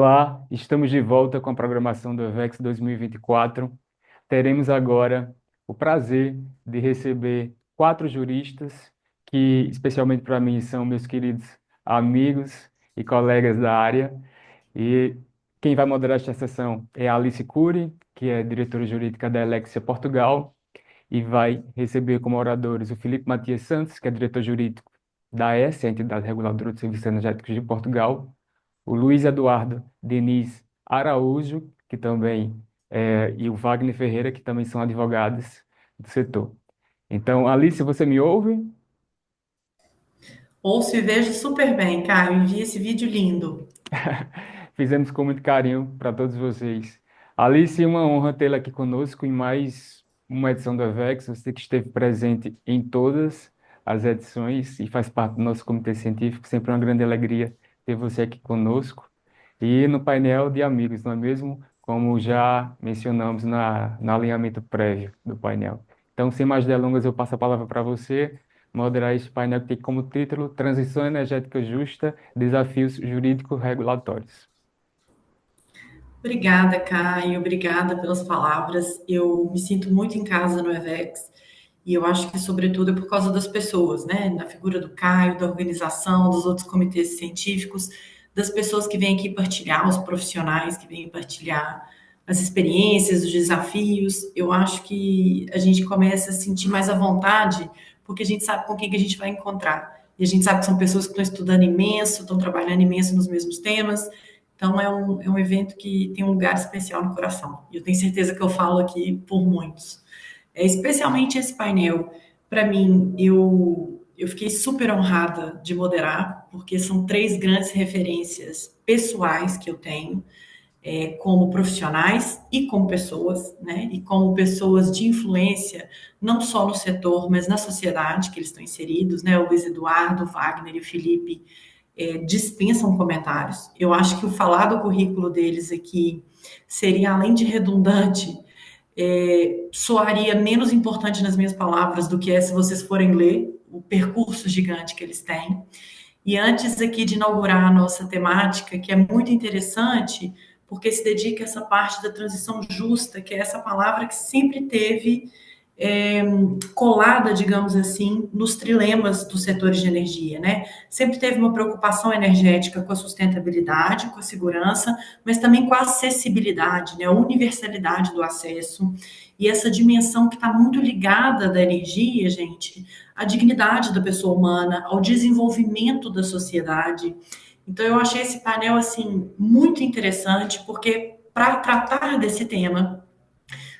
Olá, estamos de volta com a programação do EVEX 2024. Teremos agora o prazer de receber quatro juristas que, especialmente para mim, são meus queridos amigos e colegas da área. E quem vai moderar esta sessão é a Alice Cury, que é diretora jurídica da Elexia Portugal, e vai receber como oradores o Felipe Matias Santos, que é diretor jurídico da AES, a entidade reguladora de serviços energéticos de Portugal, o Luiz Eduardo Diniz Araújo, que também e o Wagner Ferreira, que também são advogados do setor. Então, Alice, você me ouve? Ouço e vejo super bem, Caio. Envia esse vídeo lindo. Fizemos com muito carinho para todos vocês. Alice, uma honra tê-la aqui conosco em mais uma edição do EVEX. Você que esteve presente em todas as edições e faz parte do nosso comitê científico. Sempre uma grande alegria ter você aqui conosco. E no painel de amigos, não é mesmo? Como já mencionamos no alinhamento prévio do painel. Então, sem mais delongas, eu passo a palavra para você moderar este painel que tem como título Transição Energética Justa, Desafios Jurídicos Regulatórios. Obrigada, Caio. Obrigada pelas palavras. Eu me sinto muito em casa no EVEX e eu acho que, sobretudo, é por causa das pessoas, né? Na figura do Caio, da organização, dos outros comitês científicos, das pessoas que vêm aqui partilhar, os profissionais que vêm partilhar as experiências, os desafios. Eu acho que a gente começa a sentir mais à vontade porque a gente sabe com quem que a gente vai encontrar. E a gente sabe que são pessoas que estão estudando imenso, estão trabalhando imenso nos mesmos temas. Então, é um evento que tem um lugar especial no coração. E eu tenho certeza que eu falo aqui por muitos. Especialmente esse painel, para mim, eu fiquei super honrada de moderar, porque são três grandes referências pessoais que eu tenho, como profissionais e como pessoas, né? E como pessoas de influência, não só no setor, mas na sociedade que eles estão inseridos, né? O Luiz Eduardo, o Wagner e o Felipe dispensam comentários. Eu acho que o falar do currículo deles aqui seria, além de redundante, soaria menos importante nas minhas palavras do que é se vocês forem ler o percurso gigante que eles têm. E antes aqui de inaugurar a nossa temática, que é muito interessante, porque se dedica a essa parte da transição justa, que é essa palavra que sempre teve é, colada, digamos assim, nos trilemas dos setores de energia, né? Sempre teve uma preocupação energética com a sustentabilidade, com a segurança, mas também com a acessibilidade, né? A universalidade do acesso e essa dimensão que está muito ligada da energia, gente, à dignidade da pessoa humana, ao desenvolvimento da sociedade. Então, eu achei esse painel assim muito interessante, porque para tratar desse tema,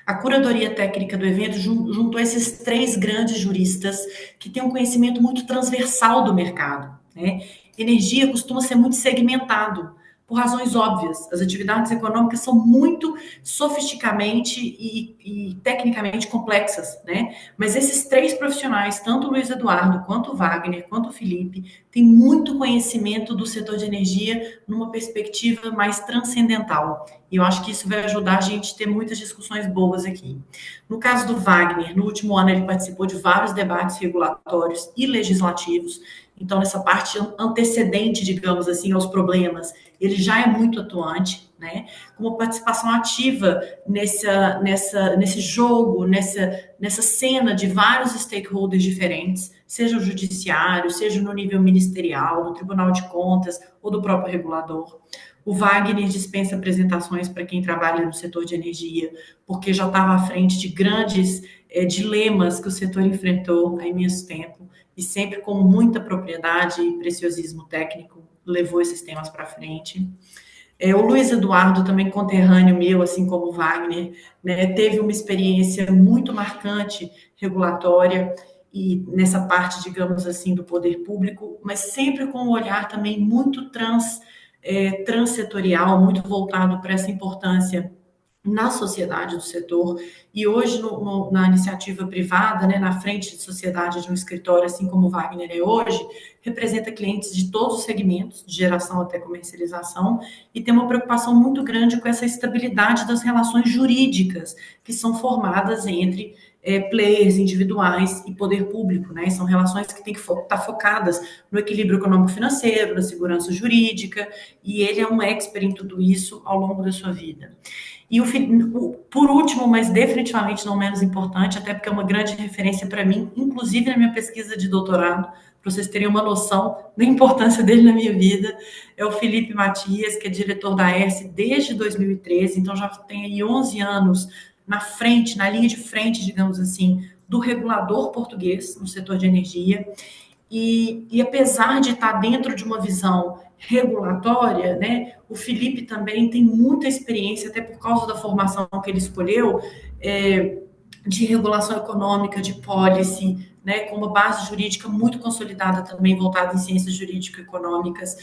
a curadoria técnica do evento juntou esses três grandes juristas que têm um conhecimento muito transversal do mercado. Né? Energia costuma ser muito segmentado, por razões óbvias. As atividades econômicas são muito sofisticamente e tecnicamente complexas, né? Mas esses três profissionais, tanto o Luiz Eduardo, quanto o Wagner, quanto o Felipe, têm muito conhecimento do setor de energia numa perspectiva mais transcendental. E eu acho que isso vai ajudar a gente a ter muitas discussões boas aqui. No caso do Wagner, no último ano ele participou de vários debates regulatórios e legislativos. Então, nessa parte antecedente, digamos assim, aos problemas, ele já é muito atuante, né? Com uma participação ativa nesse jogo, nessa cena de vários stakeholders diferentes, seja o judiciário, seja no nível ministerial, do Tribunal de Contas ou do próprio regulador. O Wagner dispensa apresentações para quem trabalha no setor de energia, porque já estava à frente de grandes dilemas que o setor enfrentou há imenso tempo e sempre com muita propriedade e preciosismo técnico levou esses temas para frente. O Luiz Eduardo, também conterrâneo meu, assim como o Wagner, né, teve uma experiência muito marcante regulatória e nessa parte, digamos assim, do poder público, mas sempre com um olhar também muito transsetorial, muito voltado para essa importância na sociedade do setor e hoje na iniciativa privada, né, na frente de sociedade de um escritório, assim como o Wagner é hoje, representa clientes de todos os segmentos, de geração até comercialização, e tem uma preocupação muito grande com essa estabilidade das relações jurídicas que são formadas entre players individuais e poder público, né? São relações que têm que estar focadas no equilíbrio econômico-financeiro, na segurança jurídica, e ele é um expert em tudo isso ao longo da sua vida. E por último, mas definitivamente não menos importante, até porque é uma grande referência para mim, inclusive na minha pesquisa de doutorado, para vocês terem uma noção da importância dele na minha vida, é o Felipe Matias, que é diretor da ERSE desde 2013, então já tem aí 11 anos na frente, na linha de frente, digamos assim, do regulador português no setor de energia. E apesar de estar dentro de uma visão regulatória, né, o Felipe também tem muita experiência, até por causa da formação que ele escolheu, de regulação econômica, de policy, né, com uma base jurídica muito consolidada também, voltada em ciências jurídico-econômicas,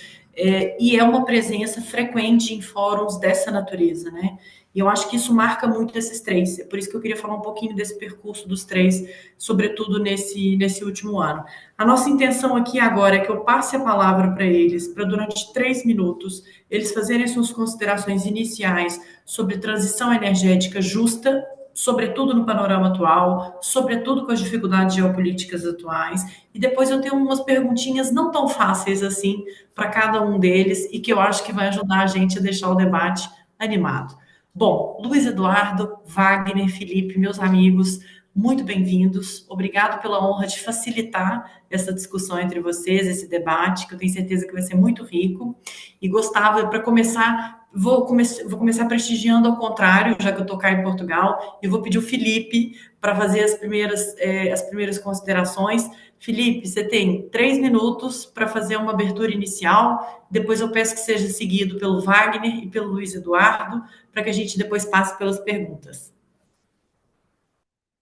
e é uma presença frequente em fóruns dessa natureza, né? E eu acho que isso marca muito esses três. É por isso que eu queria falar um pouquinho desse percurso dos três, sobretudo nesse último ano. A nossa intenção aqui agora é que eu passe a palavra para eles, para durante 3 minutos, eles fazerem suas considerações iniciais sobre transição energética justa, sobretudo no panorama atual, sobretudo com as dificuldades geopolíticas atuais. E depois eu tenho umas perguntinhas não tão fáceis assim para cada um deles e que eu acho que vai ajudar a gente a deixar o debate animado. Bom, Luiz Eduardo, Wagner, Felipe, meus amigos, muito bem-vindos. Obrigado pela honra de facilitar essa discussão entre vocês, esse debate, que eu tenho certeza que vai ser muito rico. E gostava, para começar, vou começar prestigiando ao contrário, já que eu estou cá em Portugal, e vou pedir o Felipe para fazer as primeiras considerações. Felipe, você tem 3 minutos para fazer uma abertura inicial, depois eu peço que seja seguido pelo Wagner e pelo Luiz Eduardo, para que a gente depois passe pelas perguntas.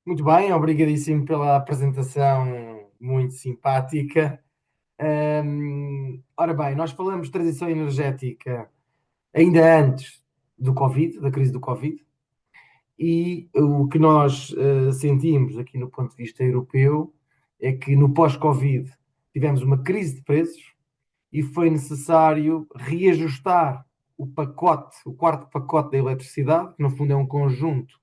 Muito bem, obrigadíssimo pela apresentação muito simpática. Ora bem, nós falamos de transição energética ainda antes do Covid, da crise do Covid, e o que nós sentimos aqui no ponto de vista europeu é que no pós-Covid tivemos uma crise de preços e foi necessário reajustar o pacote, o quarto pacote da eletricidade, que no fundo é um conjunto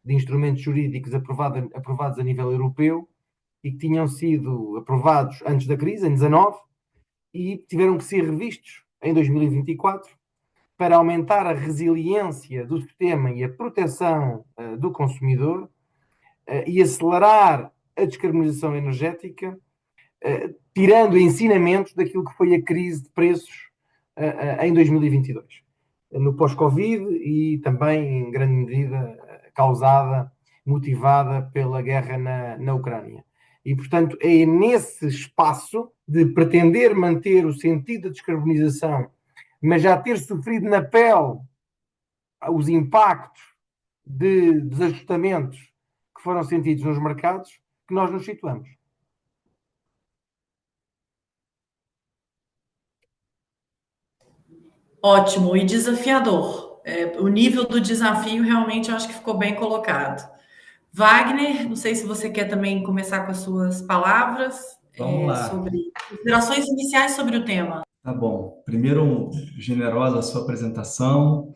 de instrumentos jurídicos aprovados a nível europeu e que tinham sido aprovados antes da crise, em 19, e tiveram que ser revistos em 2024 para aumentar a resiliência do sistema e a proteção do consumidor e acelerar a descarbonização energética, tirando ensinamentos daquilo que foi a crise de preços em 2022, no pós-Covid e também, em grande medida, motivada pela guerra na Ucrânia. E, portanto, é nesse espaço de pretender manter o sentido da descarbonização, mas já ter sofrido na pele os impactos de desajustamentos que foram sentidos nos mercados, que nós nos situamos. Ótimo e desafiador. O nível do desafio realmente eu acho que ficou bem colocado. Wagner, não sei se você quer também começar com as suas palavras Vamos lá. sobre considerações iniciais sobre o tema. Tá bom. Primeiro, generosa a sua apresentação,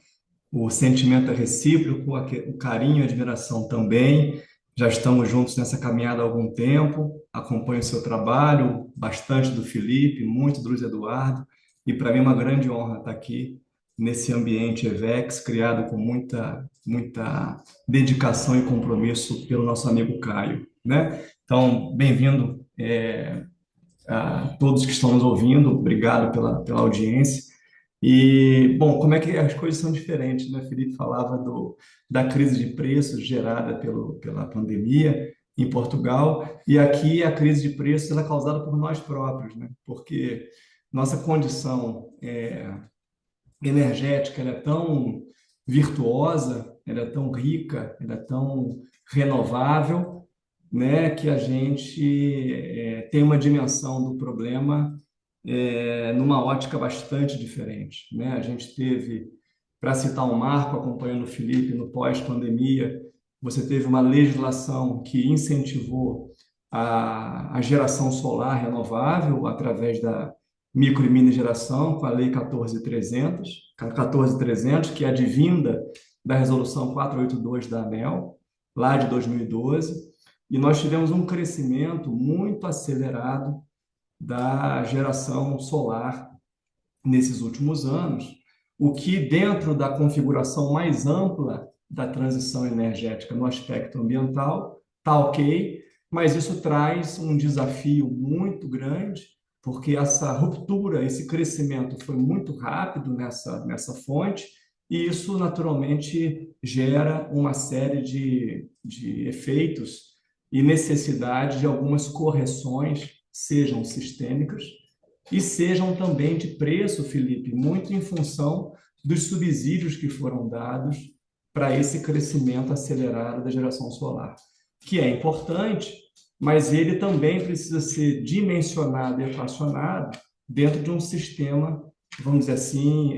o sentimento é recíproco, o carinho e a admiração também. Já estamos juntos nessa caminhada há algum tempo, acompanho o seu trabalho, bastante do Felipe, muito do Luiz Eduardo, e para mim é uma grande honra estar aqui nesse ambiente EVEX, criado com muita dedicação e compromisso pelo nosso amigo Caio, né? Então, bem-vindo, a todos que estão nos ouvindo, obrigado pela audiência. E, bom, como é que as coisas são diferentes, né? Felipe falava da crise de preços gerada pela pandemia em Portugal, e aqui a crise de preços ela é causada por nós próprios, né? Porque nossa condição energética ela é tão virtuosa, ela é tão rica, ela é tão renovável, né, que a gente tem uma dimensão do problema numa ótica bastante diferente, né? A gente teve, para citar um marco, acompanhando o Felipe no pós-pandemia, você teve uma legislação que incentivou a geração solar renovável através da micro e mini geração, com a Lei 14.300, que é advinda da Resolução 482 da ANEEL, lá de 2012. e nós tivemos um crescimento muito acelerado da geração solar nesses últimos anos, o que, dentro da configuração mais ampla da transição energética no aspecto ambiental, está ok, mas isso traz um desafio muito grande, porque essa ruptura, esse crescimento foi muito rápido nessa fonte, e isso naturalmente gera uma série de efeitos e necessidade de algumas correções, sejam sistêmicas, e sejam também de preço, Felipe, muito em função dos subsídios que foram dados para esse crescimento acelerado da geração solar, que é importante, mas ele também precisa ser dimensionado e equacionado dentro de um sistema, vamos dizer assim,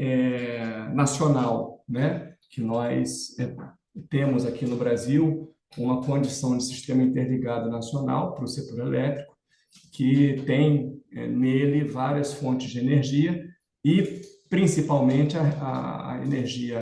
nacional, né? Que nós temos aqui no Brasil uma condição de sistema interligado nacional para o setor elétrico, que tem nele várias fontes de energia e principalmente a energia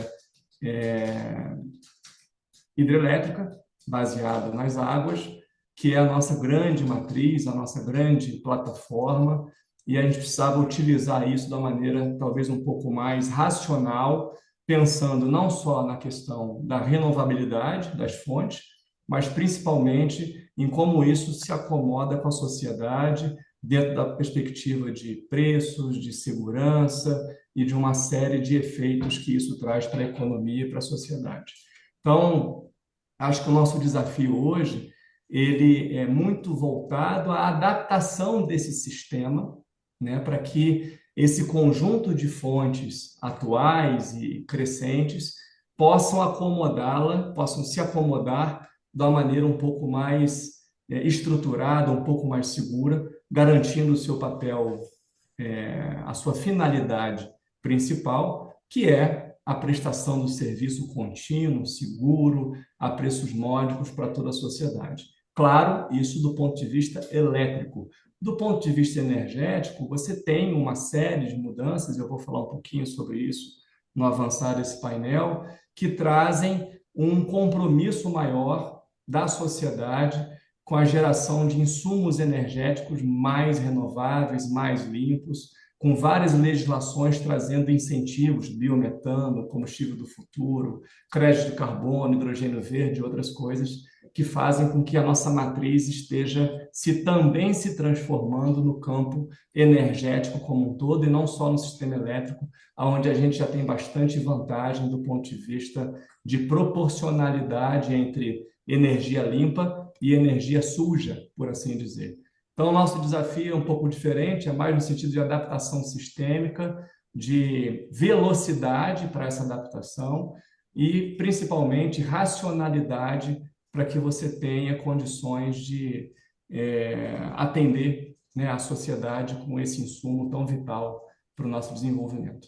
hidrelétrica, baseada nas águas, que é a nossa grande matriz, a nossa grande plataforma, e a gente precisava utilizar isso da maneira talvez um pouco mais racional, pensando não só na questão da renovabilidade das fontes, mas principalmente em como isso se acomoda com a sociedade, dentro da perspectiva de preços, de segurança e de uma série de efeitos que isso traz para a economia e para a sociedade. Então, acho que o nosso desafio hoje ele é muito voltado à adaptação desse sistema, né, para que esse conjunto de fontes atuais e crescentes possam acomodá-la, possam se acomodar de uma maneira um pouco mais estruturada, um pouco mais segura, garantindo o seu papel, a sua finalidade principal, que é a prestação do serviço contínuo, seguro, a preços módicos para toda a sociedade. Claro, isso do ponto de vista elétrico. Do ponto de vista energético, você tem uma série de mudanças, eu vou falar um pouquinho sobre isso no avançar desse painel, que trazem um compromisso maior da sociedade com a geração de insumos energéticos mais renováveis, mais limpos, com várias legislações trazendo incentivos, biometano, combustível do futuro, crédito de carbono, hidrogênio verde e outras coisas, que fazem com que a nossa matriz esteja também se transformando no campo energético como um todo, e não só no sistema elétrico, onde a gente já tem bastante vantagem do ponto de vista de proporcionalidade entre energia limpa e energia suja, por assim dizer. Então, o nosso desafio é um pouco diferente, é mais no sentido de adaptação sistêmica, de velocidade para essa adaptação e, principalmente, racionalidade para que você tenha condições de atender, né, a sociedade com esse insumo tão vital para o nosso desenvolvimento.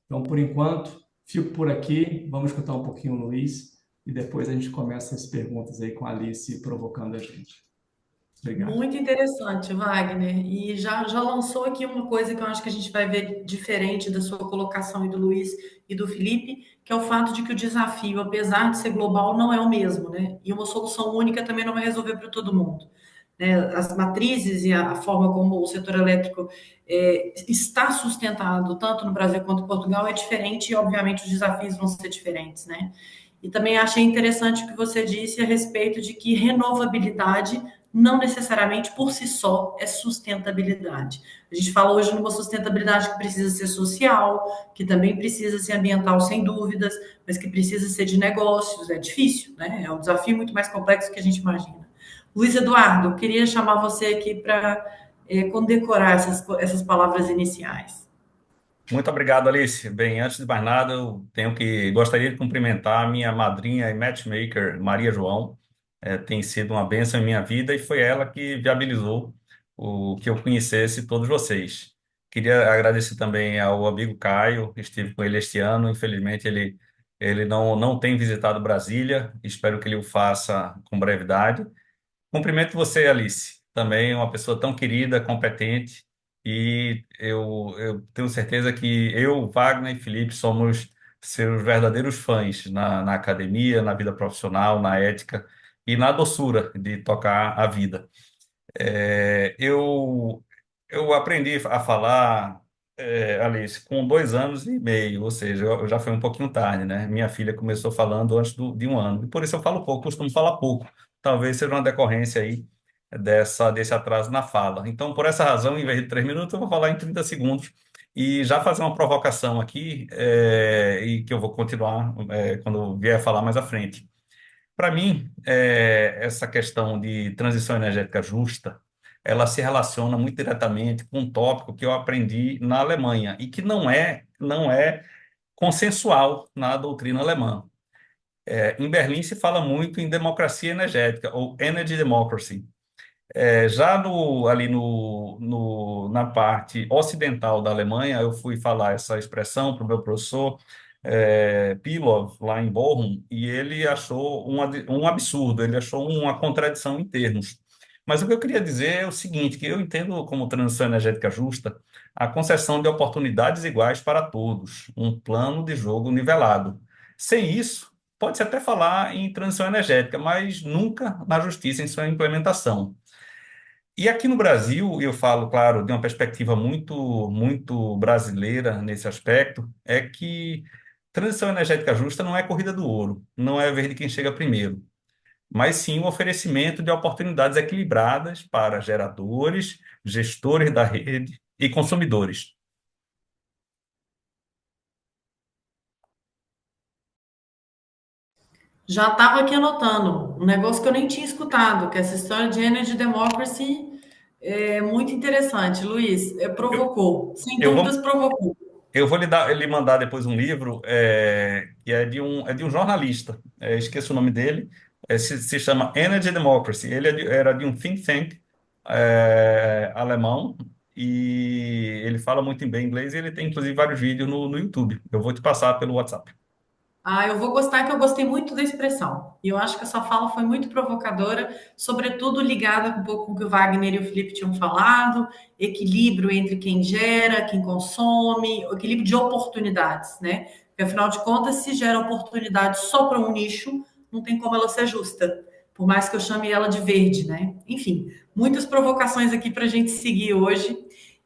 Então, por enquanto, fico por aqui, vamos escutar um pouquinho o Luiz e depois a gente começa as perguntas aí com a Alice provocando a gente. Obrigado. Muito interessante, Wagner. E já lançou aqui uma coisa que eu acho que a gente vai ver diferente da sua colocação e do Luiz e do Felipe, que é o fato de que o desafio, apesar de ser global, não é o mesmo, né? E uma solução única também não vai resolver para todo mundo. Né? As matrizes e a forma como o setor elétrico está sustentado, tanto no Brasil quanto em Portugal, é diferente e, obviamente, os desafios vão ser diferentes, né? E também achei interessante o que você disse a respeito de que renovabilidade não necessariamente por si só é sustentabilidade. A gente fala hoje numa sustentabilidade que precisa ser social, que também precisa ser ambiental, sem dúvidas, mas que precisa ser de negócios. É difícil, né? É um desafio muito mais complexo do que a gente imagina. Luiz Eduardo, eu queria chamar você aqui para condecorar essas palavras iniciais. Muito obrigado, Alice. Bem, antes de mais nada, gostaria de cumprimentar a minha madrinha e matchmaker, Maria João. Tem sido uma bênção em minha vida e foi ela que viabilizou o que eu conhecesse todos vocês. Queria agradecer também ao amigo Caio, estive com ele este ano. Infelizmente, ele não tem visitado Brasília. Espero que ele o faça com brevidade. Cumprimento você, Alice, também uma pessoa tão querida, competente, e eu tenho certeza que eu, Wagner e Felipe somos seus verdadeiros fãs na academia, na vida profissional, na ética, e na doçura de tocar a vida. É, eu aprendi a falar, Alice, com 2 anos e meio, ou seja, eu já foi um pouquinho tarde, né? Minha filha começou falando antes de 1 ano, e por isso eu falo pouco, costumo falar pouco. Talvez seja uma decorrência aí desse atraso na fala. Então, por essa razão, em vez de 3 minutos, eu vou falar em 30 segundos e já fazer uma provocação aqui, e que eu vou continuar, quando eu vier falar mais à frente. Para mim, essa questão de transição energética justa, ela se relaciona muito diretamente com um tópico que eu aprendi na Alemanha e que não é consensual na doutrina alemã. Em Berlim se fala muito em democracia energética, ou energy democracy. Já ali na parte ocidental da Alemanha, eu fui falar essa expressão para o meu professor Pilov, lá em Bochum, e ele achou um absurdo, ele achou uma contradição em termos. Mas o que eu queria dizer é o seguinte, que eu entendo como transição energética justa a concessão de oportunidades iguais para todos, um plano de jogo nivelado. Sem isso, pode-se até falar em transição energética, mas nunca na justiça em sua implementação. E aqui no Brasil, eu falo, claro, de uma perspectiva muito, muito brasileira nesse aspecto, é que transição energética justa não é corrida do ouro, não é ver de quem chega primeiro, mas sim o oferecimento de oportunidades equilibradas para geradores, gestores da rede e consumidores. Já estava aqui anotando um negócio que eu nem tinha escutado, que essa história de Energy Democracy é muito interessante, Luiz. Eu, Provocou, sem eu dúvidas vou, provocou. eu vou lhe mandar depois um livro que é de um jornalista, esqueço o nome dele, se chama Energy Democracy. Ele era de um think tank alemão e ele fala muito bem inglês e ele tem inclusive vários vídeos no YouTube. Eu vou te passar pelo WhatsApp. Ah, eu vou gostar que eu gostei muito da expressão. E eu acho que a sua fala foi muito provocadora, sobretudo ligada um pouco com o que o Wagner e o Felipe tinham falado, equilíbrio entre quem gera, quem consome, o equilíbrio de oportunidades, né? Porque afinal de contas, se gera oportunidade só para um nicho, não tem como ela ser justa. Por mais que eu chame ela de verde, né? Enfim, muitas provocações aqui para a gente seguir hoje.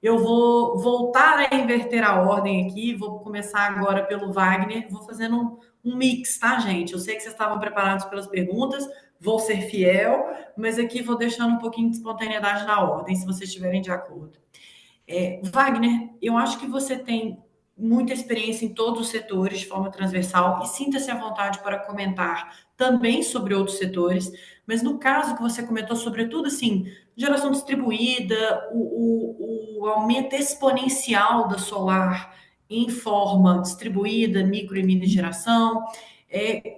Eu vou voltar a inverter a ordem aqui, vou começar agora pelo Wagner, vou fazendo um mix, tá, gente? Eu sei que vocês estavam preparados pelas perguntas, vou ser fiel, mas aqui vou deixando um pouquinho de espontaneidade na ordem, se vocês estiverem de acordo. Wagner, eu acho que você tem muita experiência em todos os setores de forma transversal e sinta-se à vontade para comentar também sobre outros setores, mas no caso que você comentou, sobretudo assim, geração distribuída, o aumento exponencial da solar em forma distribuída, micro e mini geração,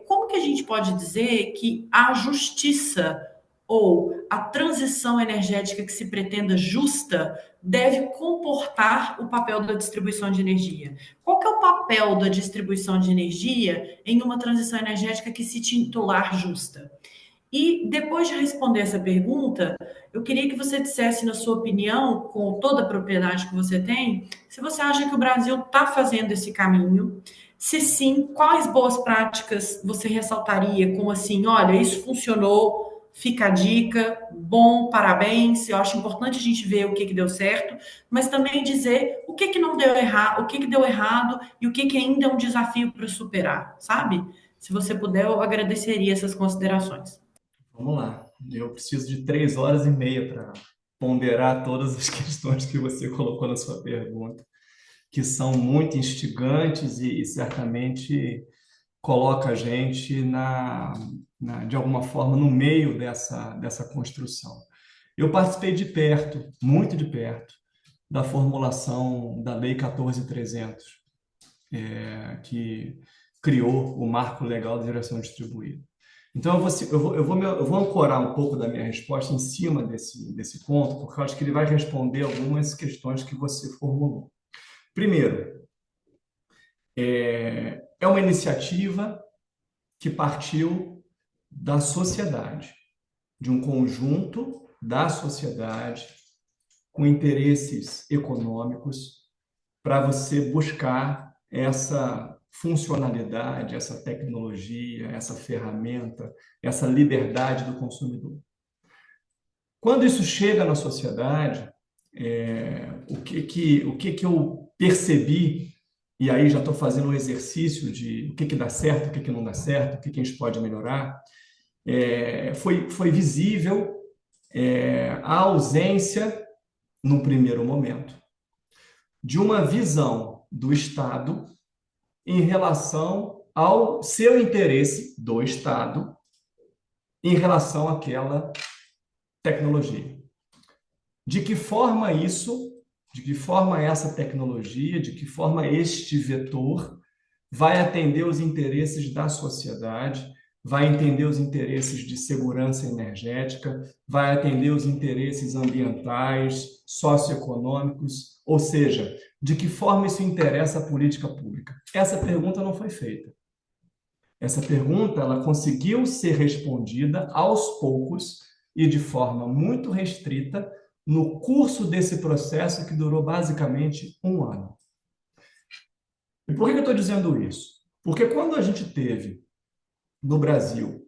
como que a gente pode dizer que a justiça ou a transição energética que se pretenda justa deve comportar o papel da distribuição de energia? Qual que é o papel da distribuição de energia em uma transição energética que se titular justa? E depois de responder essa pergunta, eu queria que você dissesse, na sua opinião, com toda a propriedade que você tem, se você acha que o Brasil está fazendo esse caminho. Se sim, quais boas práticas você ressaltaria, como assim, olha, isso funcionou, fica a dica, bom, parabéns. Eu acho importante a gente ver o que deu certo, mas também dizer o que não deu errado, o que deu errado e o que ainda é um desafio para superar, sabe? Se você puder, eu agradeceria essas considerações. Vamos lá. Eu preciso de 3 horas e meia para ponderar todas as questões que você colocou na sua pergunta, que são muito instigantes e certamente coloca a gente de alguma forma, no meio dessa construção. Eu participei de perto, muito de perto, da formulação da Lei 14.300, que criou o Marco Legal de Geração Distribuída. Então, eu vou ancorar um pouco da minha resposta em cima desse ponto, porque eu acho que ele vai responder algumas questões que você formulou. Primeiro, é uma iniciativa que partiu da sociedade, de um conjunto da sociedade com interesses econômicos para você buscar essa funcionalidade, essa tecnologia, essa ferramenta, essa liberdade do consumidor. Quando isso chega na sociedade, o que eu percebi, e aí já estou fazendo um exercício de o que dá certo, o que não dá certo, o que a gente pode melhorar, foi visível a ausência, num primeiro momento, de uma visão do Estado em relação ao seu interesse do Estado em relação àquela tecnologia. De que forma essa tecnologia, de que forma este vetor vai atender os interesses da sociedade, vai entender os interesses de segurança energética, vai atender os interesses ambientais, socioeconômicos, ou seja, de que forma isso interessa a política pública? Essa pergunta não foi feita. Essa pergunta ela conseguiu ser respondida aos poucos e de forma muito restrita no curso desse processo que durou basicamente 1 ano. E por que eu estou dizendo isso? Porque quando a gente teve no Brasil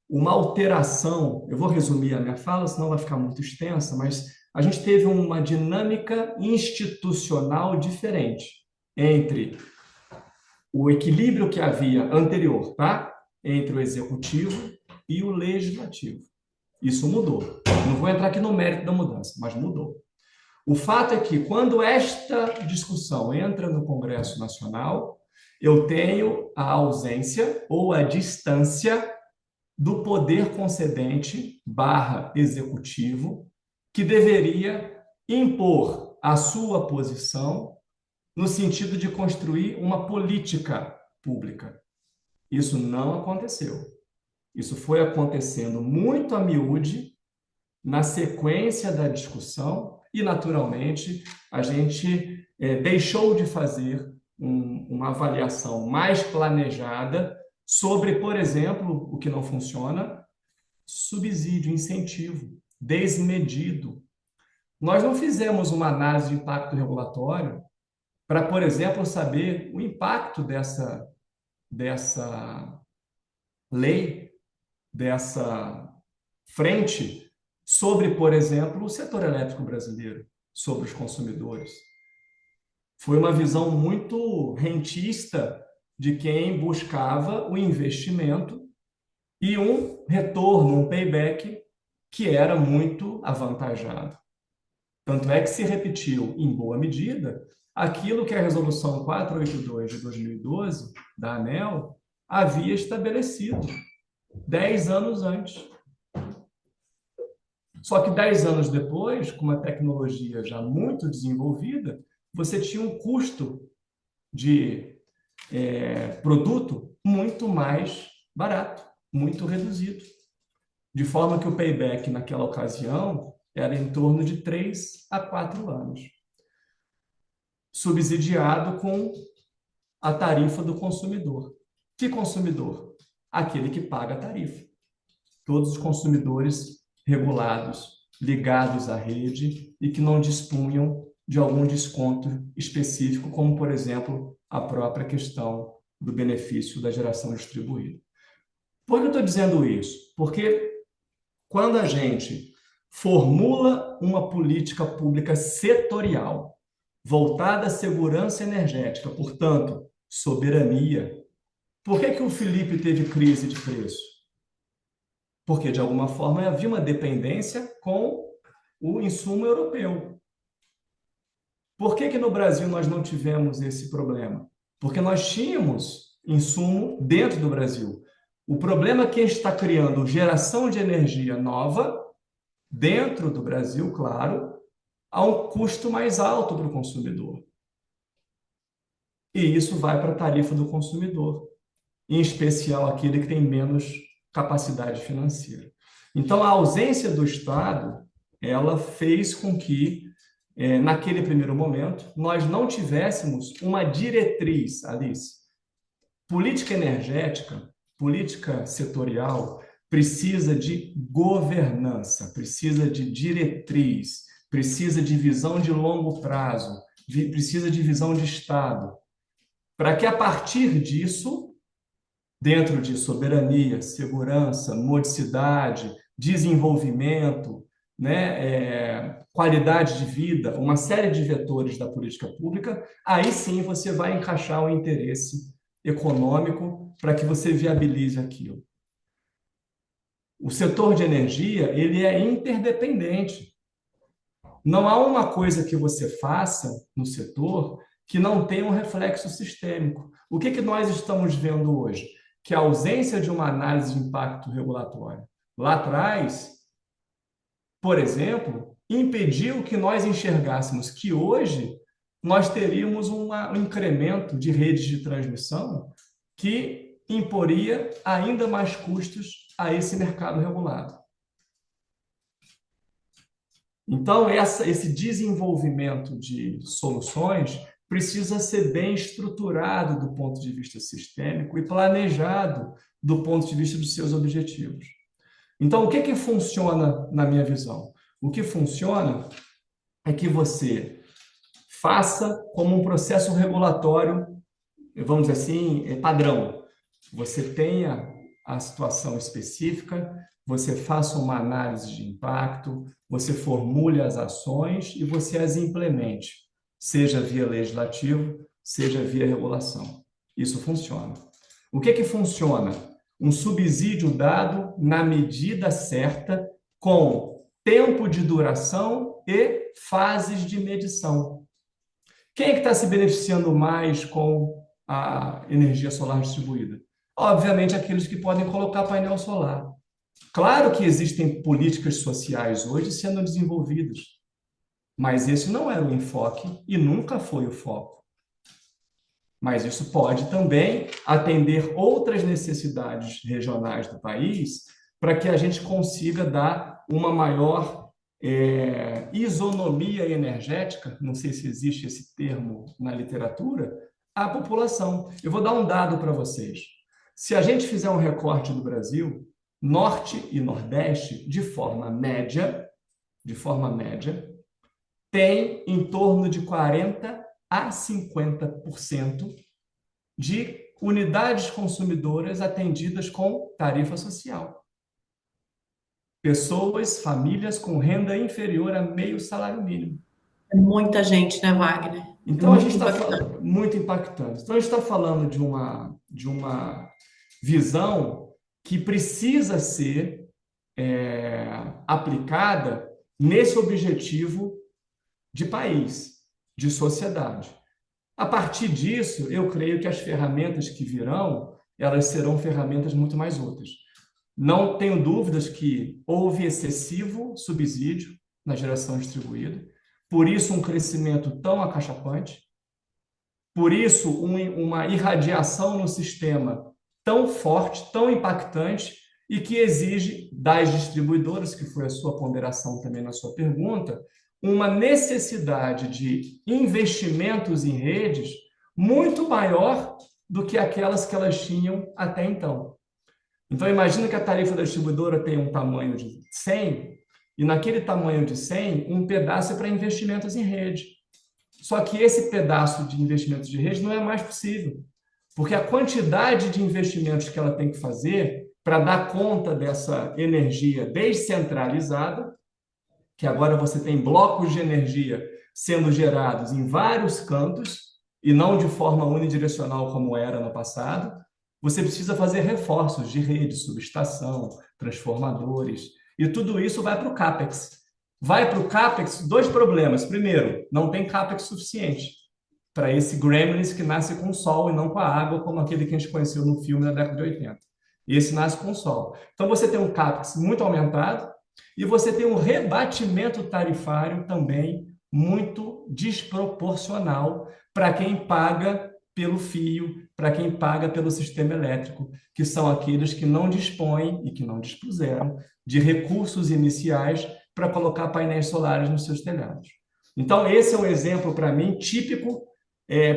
uma alteração, eu vou resumir a minha fala, senão vai ficar muito extensa, mas a gente teve uma dinâmica institucional diferente entre o equilíbrio que havia anterior, tá? Entre o executivo e o legislativo. Isso mudou. Não vou entrar aqui no mérito da mudança, mas mudou. O fato é que, quando esta discussão entra no Congresso Nacional, eu tenho a ausência ou a distância do poder concedente / executivo, que deveria impor a sua posição no sentido de construir uma política pública. Isso não aconteceu. Isso foi acontecendo muito a miúde na sequência da discussão e, naturalmente, a gente deixou de fazer uma avaliação mais planejada sobre, por exemplo, o que não funciona, subsídio, incentivo, desmedido. Nós não fizemos uma análise de impacto regulatório para, por exemplo, saber o impacto dessa lei, dessa frente sobre, por exemplo, o setor elétrico brasileiro, sobre os consumidores. Foi uma visão muito rentista de quem buscava o investimento e um retorno, um payback que era muito avantajado. Tanto é que se repetiu, em boa medida, aquilo que a Resolução 482 de 2012, da ANEEL, havia estabelecido 10 anos antes. Só que 10 anos depois, com uma tecnologia já muito desenvolvida, você tinha um custo de produto muito mais barato, muito reduzido. De forma que o payback naquela ocasião era em torno de 3 a 4 anos. Subsidiado com a tarifa do consumidor. Que consumidor? Aquele que paga a tarifa. Todos os consumidores regulados, ligados à rede e que não dispunham de algum desconto específico, como, por exemplo, a própria questão do benefício da geração distribuída. Por que eu estou dizendo isso? Porque quando a gente formula uma política pública setorial voltada à segurança energética, portanto, soberania, por que o Felipe teve crise de preço? Porque, de alguma forma, havia uma dependência com o insumo europeu. Por que no Brasil nós não tivemos esse problema? Porque nós tínhamos insumo dentro do Brasil. O problema é que a gente está criando geração de energia nova dentro do Brasil, claro, a um custo mais alto para o consumidor. E isso vai para a tarifa do consumidor, em especial aquele que tem menos capacidade financeira. Então, a ausência do Estado, ela fez com que, naquele primeiro momento, nós não tivéssemos uma diretriz, Alice. Política energética, política setorial, precisa de governança, precisa de diretriz, precisa de visão de longo prazo, precisa de visão de Estado. para que a partir disso, dentro de soberania, segurança, modicidade, desenvolvimento, né, qualidade de vida, uma série de vetores da política pública, aí sim você vai encaixar o interesse econômico para que você viabilize aquilo. O setor de energia, ele é interdependente. Não há uma coisa que você faça no setor que não tenha um reflexo sistêmico. O que nós estamos vendo hoje? Que a ausência de uma análise de impacto regulatório lá atrás, por exemplo, impediu que nós enxergássemos que hoje nós teríamos um incremento de redes de transmissão que imporia ainda mais custos a esse mercado regulado. Então, esse desenvolvimento de soluções precisa ser bem estruturado do ponto de vista sistêmico e planejado do ponto de vista dos seus objetivos. Então, o que funciona na minha visão? O que funciona é que você faça como um processo regulatório, vamos dizer assim, padrão. Você tenha a situação específica, você faça uma análise de impacto, você formule as ações e você as implemente, seja via legislativo, seja via regulação. Isso funciona. O que funciona? Um subsídio dado na medida certa, com tempo de duração e fases de medição. Quem é que está se beneficiando mais com a energia solar distribuída? Obviamente, aqueles que podem colocar painel solar. Claro que existem políticas sociais hoje sendo desenvolvidas, mas esse não era o enfoque e nunca foi o foco. Mas isso pode também atender outras necessidades regionais do país para que a gente consiga dar uma maior isonomia energética, não sei se existe esse termo na literatura, à população. Eu vou dar um dado para vocês. Se a gente fizer um recorte do Brasil, Norte e Nordeste, de forma média, tem em torno de 40% a 50% de unidades consumidoras atendidas com tarifa social. Pessoas, famílias com renda inferior a meio salário mínimo. É muita gente, né, Wagner? Então, a gente está falando muito impactante. Então, a gente está falando de uma visão que precisa ser aplicada nesse objetivo de país, de sociedade. A partir disso, eu creio que as ferramentas que virão, elas serão ferramentas muito mais úteis. Não tenho dúvidas que houve excessivo subsídio na geração distribuída, por isso um crescimento tão acachapante, por isso uma irradiação no sistema tão forte, tão impactante, e que exige das distribuidoras, que foi a sua ponderação também na sua pergunta, uma necessidade de investimentos em redes muito maior do que aquelas que elas tinham até então. Então, imagina que a tarifa da distribuidora tem um tamanho de 100, e naquele tamanho de 100, um pedaço é para investimentos em rede. Só que esse pedaço de investimentos de rede não é mais possível, porque a quantidade de investimentos que ela tem que fazer para dar conta dessa energia descentralizada, que agora você tem blocos de energia sendo gerados em vários cantos, e não de forma unidirecional como era no passado, você precisa fazer reforços de rede, subestação, transformadores, e tudo isso vai para o CAPEX. Vai para o CAPEX dois problemas. Primeiro, não tem CAPEX suficiente para esse gremlins que nasce com o sol e não com a água, como aquele que a gente conheceu no filme da década de 80. E esse nasce com o sol. Então, você tem um CAPEX muito aumentado e você tem um rebatimento tarifário também muito desproporcional para quem paga pelo fio, para quem paga pelo sistema elétrico, que são aqueles que não dispõem e que não dispuseram de recursos iniciais para colocar painéis solares nos seus telhados. Então, esse é um exemplo, para mim, típico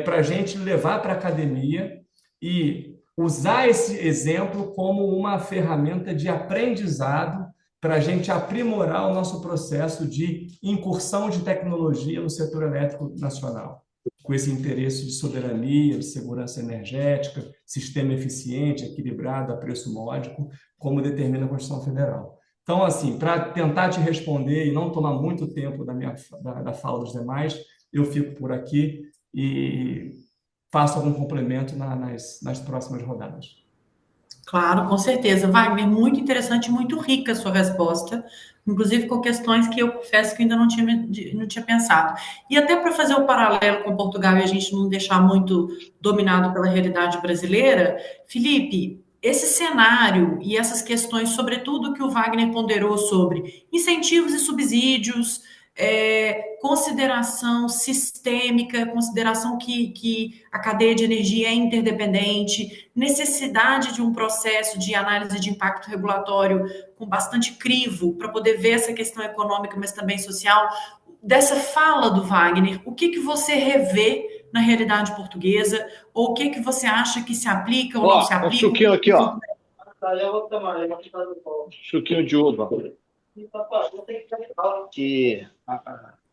para a gente levar para a academia e usar esse exemplo como uma ferramenta de aprendizado para a gente aprimorar o nosso processo de incursão de tecnologia no setor elétrico nacional. com esse interesse de soberania, de segurança energética, sistema eficiente, equilibrado, a preço módico, como determina a Constituição Federal. Então, assim, para tentar te responder e não tomar muito tempo da fala dos demais, eu fico por aqui e faço algum complemento nas próximas rodadas. Claro, com certeza. Wagner, muito interessante, muito rica a sua resposta, inclusive com questões que eu confesso que ainda não tinha pensado. E até para fazer o paralelo com Portugal e a gente não deixar muito dominado pela realidade brasileira, Felipe, esse cenário e essas questões, sobretudo que o Wagner ponderou sobre incentivos e subsídios, consideração sistêmica, consideração que a cadeia de energia é interdependente, necessidade de um processo de análise de impacto regulatório com bastante crivo para poder ver essa questão econômica, mas também social. Dessa fala do Wagner, o que você revê na realidade portuguesa, ou o que você acha que se aplica ou não se Ó, um aplica? suquinho aqui, ó. Suquinho de uva. Que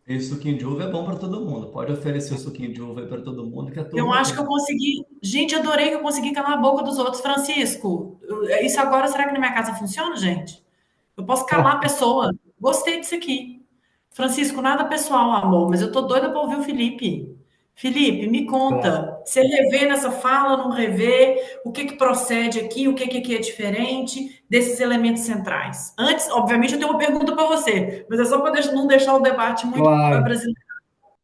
Esse suquinho de uva é bom para todo mundo. Pode oferecer o suquinho de uva para todo mundo, que a Eu turma acho que eu quer. consegui. Gente, adorei que eu consegui calar a boca dos outros. Francisco, isso agora, será que na minha casa funciona, gente? Eu posso calar a pessoa. Gostei disso aqui. Francisco, nada pessoal, amor, mas eu tô doida para ouvir o Felipe. Felipe, me Claro. conta. Você revê nessa fala, não revê? O que que procede aqui? O que que aqui é diferente desses elementos centrais? Antes, obviamente, eu tenho uma pergunta para você, mas é só para não deixar o debate muito Claro. brasileiro.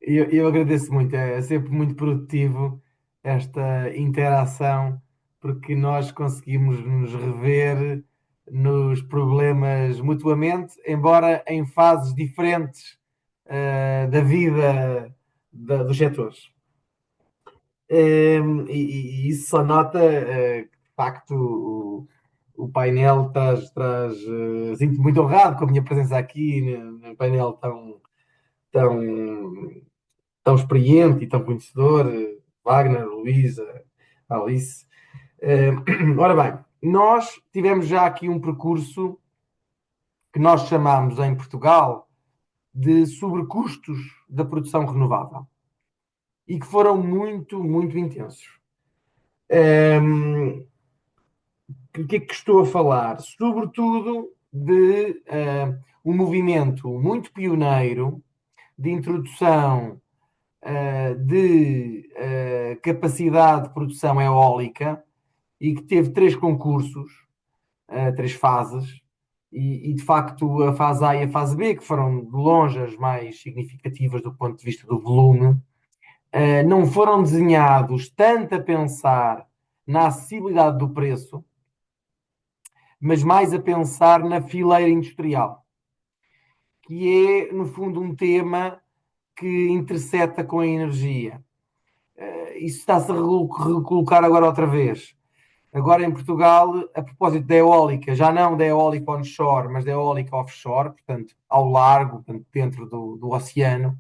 Eu agradeço muito, é sempre muito produtivo esta interação, porque nós conseguimos nos rever nos problemas mutuamente, embora em fases diferentes, da vida dos setores. E isso só nota, que de facto o painel sinto-me muito honrado com a minha presença aqui no painel tão tão experiente e tão conhecedor, Wagner, Luísa, Alice. Eh, Ora bem, nós tivemos já aqui um percurso que nós chamamos em Portugal de sobrecustos da produção renovável e que foram muito, muito intensos. O que é que estou a falar? Sobretudo de um movimento muito pioneiro de introdução de capacidade de produção eólica e que teve três concursos, três fases, de facto a fase A e a fase B, que foram de longe as mais significativas do ponto de vista do volume, não foram desenhados tanto a pensar na acessibilidade do preço, mas mais a pensar na fileira industrial, que é, no fundo, um tema que interseta com a energia. Isso está-se a recolocar agora outra vez. Agora em Portugal, a propósito da eólica, já não da eólica onshore, mas da eólica offshore, portanto, ao largo, portanto, dentro do oceano,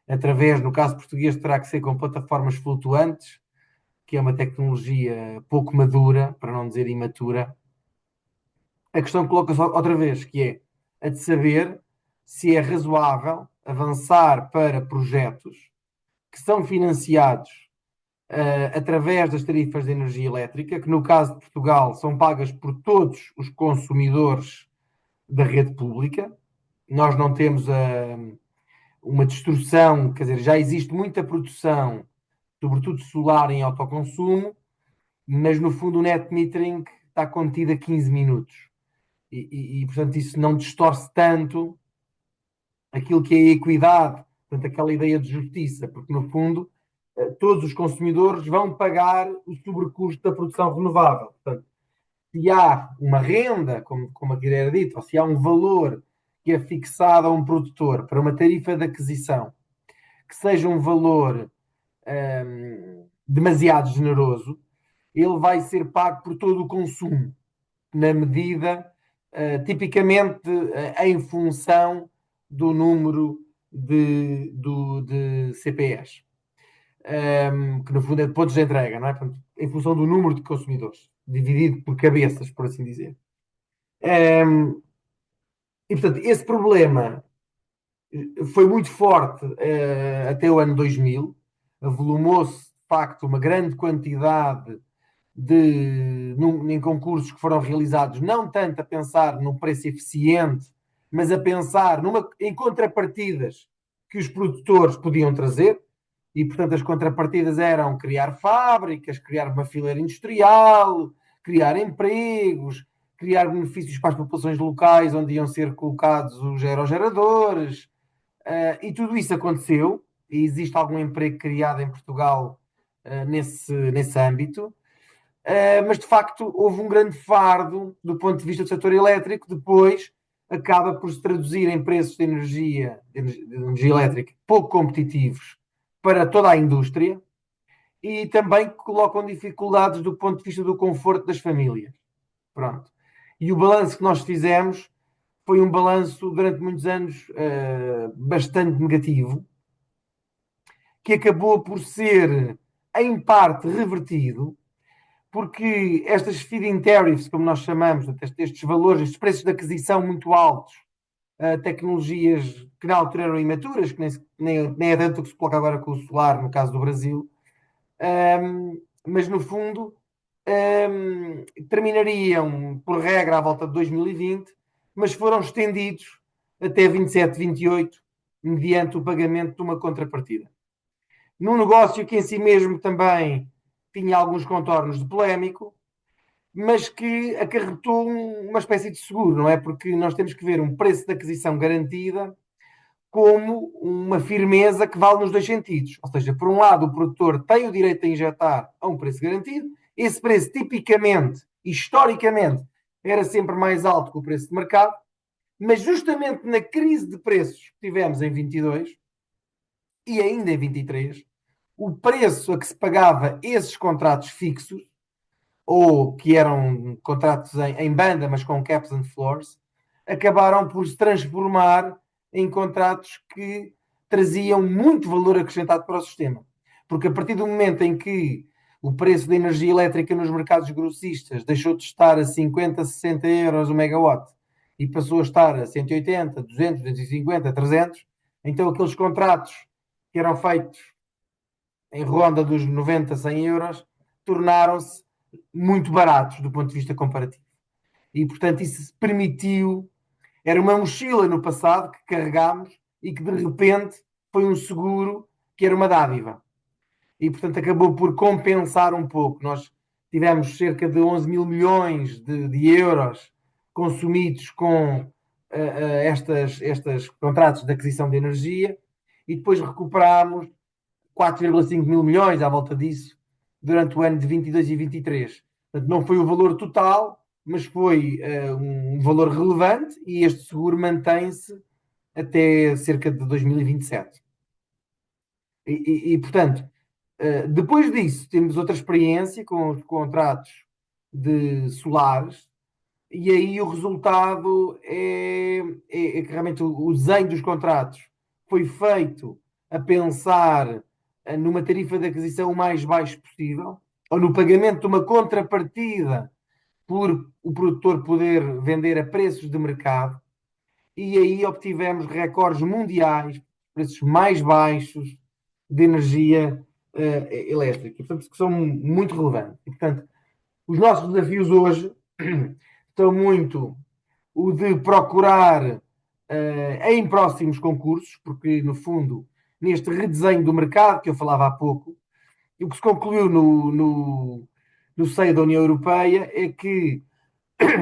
através, no caso português, terá que ser com plataformas flutuantes, que é uma tecnologia pouco madura, para não dizer imatura. A questão coloca-se outra vez, que é a de saber se é razoável avançar para projetos que são financiados através das tarifas de energia elétrica, que no caso de Portugal são pagas por todos os consumidores da rede pública. Nós não temos uma destruição, quer dizer, já existe muita produção, sobretudo solar em autoconsumo, mas no fundo o net metering está contido a 15 minutos. Portanto, isso não distorce tanto aquilo que é a equidade, portanto, aquela ideia de justiça, porque no fundo todos os consumidores vão pagar o sobrecusto da produção renovável. Portanto, se há uma renda, como aqui era dito, ou se há um valor que é fixado a um produtor para uma tarifa de aquisição, que seja um valor demasiado generoso, ele vai ser pago por todo o consumo, na medida, tipicamente, em função do número de CPS, que no fundo é de pontos de entrega, não é? Portanto, em função do número de consumidores, dividido por cabeças, por assim dizer. Portanto, esse problema foi muito forte até o ano 2000. avolumou-se, de facto, uma grande quantidade em concursos que foram realizados, não tanto a pensar no preço eficiente, mas a pensar em contrapartidas que os produtores podiam trazer, e portanto as contrapartidas eram criar fábricas, criar uma fileira industrial, criar empregos, criar benefícios para as populações locais onde iam ser colocados os aerogeradores, e tudo isso aconteceu, e existe algum emprego criado em Portugal nesse âmbito. Mas de facto houve um grande fardo do ponto de vista do setor elétrico, depois acaba por se traduzir em preços de energia elétrica pouco competitivos para toda a indústria e também colocam dificuldades do ponto de vista do conforto das famílias. Pronto. E o balanço que nós fizemos foi um balanço durante muitos anos bastante negativo, que acabou por ser em parte revertido, porque estas feed-in tariffs, como nós chamamos, estes valores, estes preços de aquisição muito altos, tecnologias que na altura eram imaturas, que nem é tanto o que se coloca agora com o solar, no caso do Brasil, mas no fundo terminariam, por regra, à volta de 2020, mas foram estendidos até 27, 28, mediante o pagamento de uma contrapartida. Num negócio que em si mesmo também tinha alguns contornos de polémico, mas que acarretou uma espécie de seguro, não é? Porque nós temos que ver um preço de aquisição garantida como uma firmeza que vale nos dois sentidos. Ou seja, por um lado, o produtor tem o direito a injetar a um preço garantido. Esse preço, tipicamente, historicamente, era sempre mais alto que o preço de mercado, mas justamente na crise de preços que tivemos em 22 e ainda em 23, o preço a que se pagava esses contratos fixos, ou que eram contratos em banda, mas com caps and floors, acabaram por se transformar em contratos que traziam muito valor acrescentado para o sistema. Porque a partir do momento em que o preço da energia elétrica nos mercados grossistas deixou de estar a 50, 60 euros o megawatt e passou a estar a 180, 200, 250, 300, então aqueles contratos que eram feitos em ronda dos 90, 100 euros, tornaram-se muito baratos do ponto de vista comparativo. E, portanto, isso permitiu... Era uma mochila no passado que carregámos e que, de repente, foi um seguro que era uma dádiva. E, portanto, acabou por compensar um pouco. Nós tivemos cerca de 11 mil milhões de euros consumidos com estes contratos de aquisição de energia e depois recuperámos 4,5 mil milhões à volta disso durante o ano de 22 e 23. Portanto, não foi o valor total, mas foi um valor relevante e este seguro mantém-se até cerca de 2027. Portanto, depois disso, temos outra experiência com os contratos de solares e aí o resultado é que realmente o desenho dos contratos foi feito a pensar numa tarifa de aquisição o mais baixo possível, ou no pagamento de uma contrapartida por o produtor poder vender a preços de mercado, e aí obtivemos recordes mundiais, preços mais baixos de energia elétrica, portanto, que são muito relevantes. E, portanto, os nossos desafios hoje estão muito o de procurar em próximos concursos, porque, no fundo, neste redesenho do mercado que eu falava há pouco, o que se concluiu no seio da União Europeia é que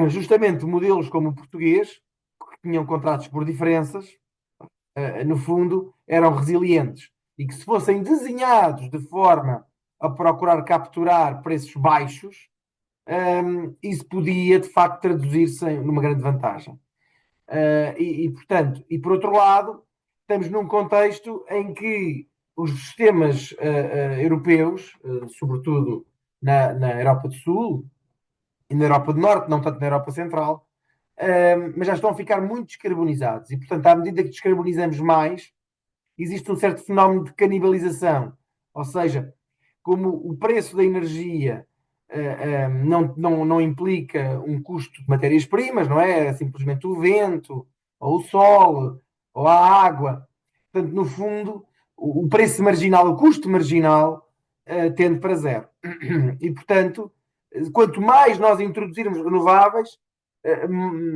justamente modelos como o português, que tinham contratos por diferenças, no fundo, eram resilientes e que se fossem desenhados de forma a procurar capturar preços baixos, isso podia, de facto, traduzir-se numa grande vantagem. Portanto, e por outro lado, estamos num contexto em que os sistemas europeus, sobretudo na Europa do Sul e na Europa do Norte, não tanto na Europa Central, mas já estão a ficar muito descarbonizados. E, portanto, à medida que descarbonizamos mais, existe um certo fenómeno de canibalização. Ou seja, como o preço da energia não implica um custo de matérias-primas, não é? É simplesmente o vento, ou o sol, ou a água. Portanto, no fundo, o preço marginal, o custo marginal, tende para zero. E, portanto, quanto mais nós introduzirmos renováveis,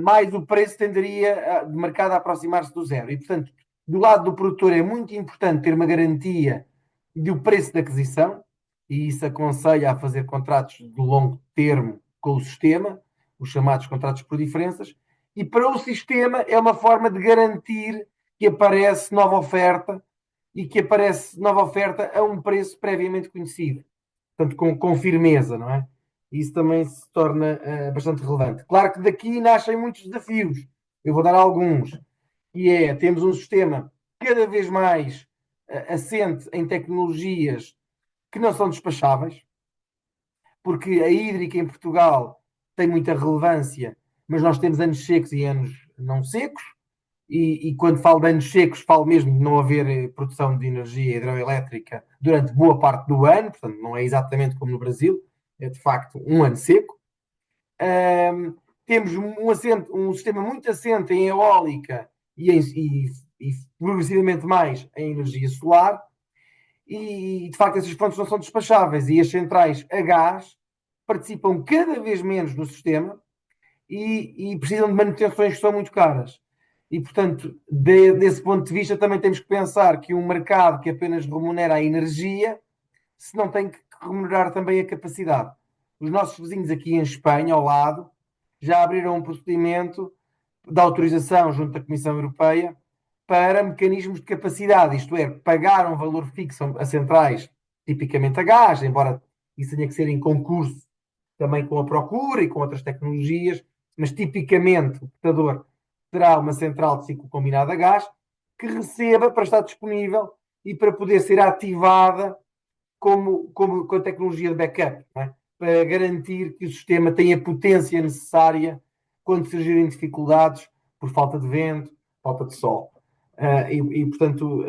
mais o preço tenderia de mercado a aproximar-se do zero. E, portanto, do lado do produtor é muito importante ter uma garantia do preço de aquisição, e isso aconselha a fazer contratos de longo termo com o sistema, os chamados contratos por diferenças, e para o sistema é uma forma de garantir que aparece nova oferta e que aparece nova oferta a um preço previamente conhecido, portanto, com firmeza, não é? Isso também se torna bastante relevante. Claro que daqui nascem muitos desafios. Eu vou dar alguns, que é, temos um sistema cada vez mais assente em tecnologias que não são despacháveis, porque a hídrica em Portugal tem muita relevância, mas nós temos anos secos e anos não secos, e quando falo de anos secos, falo mesmo de não haver produção de energia hidroelétrica durante boa parte do ano, portanto, não é exatamente como no Brasil, é de facto um ano seco. Temos um sistema muito assente em eólica e progressivamente mais em energia solar, e de facto essas fontes não são despacháveis, e as centrais a gás participam cada vez menos no sistema e precisam de manutenções que são muito caras. E, portanto, desse ponto de vista, também temos que pensar que um mercado que apenas remunera a energia, se não tem que remunerar também a capacidade. Os nossos vizinhos aqui em Espanha, ao lado, já abriram um procedimento de autorização junto à Comissão Europeia para mecanismos de capacidade, isto é, pagar um valor fixo a centrais, tipicamente a gás, embora isso tenha que ser em concurso também com a procura e com outras tecnologias, mas tipicamente o portador terá uma central de ciclo combinado a gás que receba para estar disponível e para poder ser ativada com a tecnologia de backup, não é? Para garantir que o sistema tenha a potência necessária quando surgirem dificuldades por falta de vento, falta de sol. Portanto,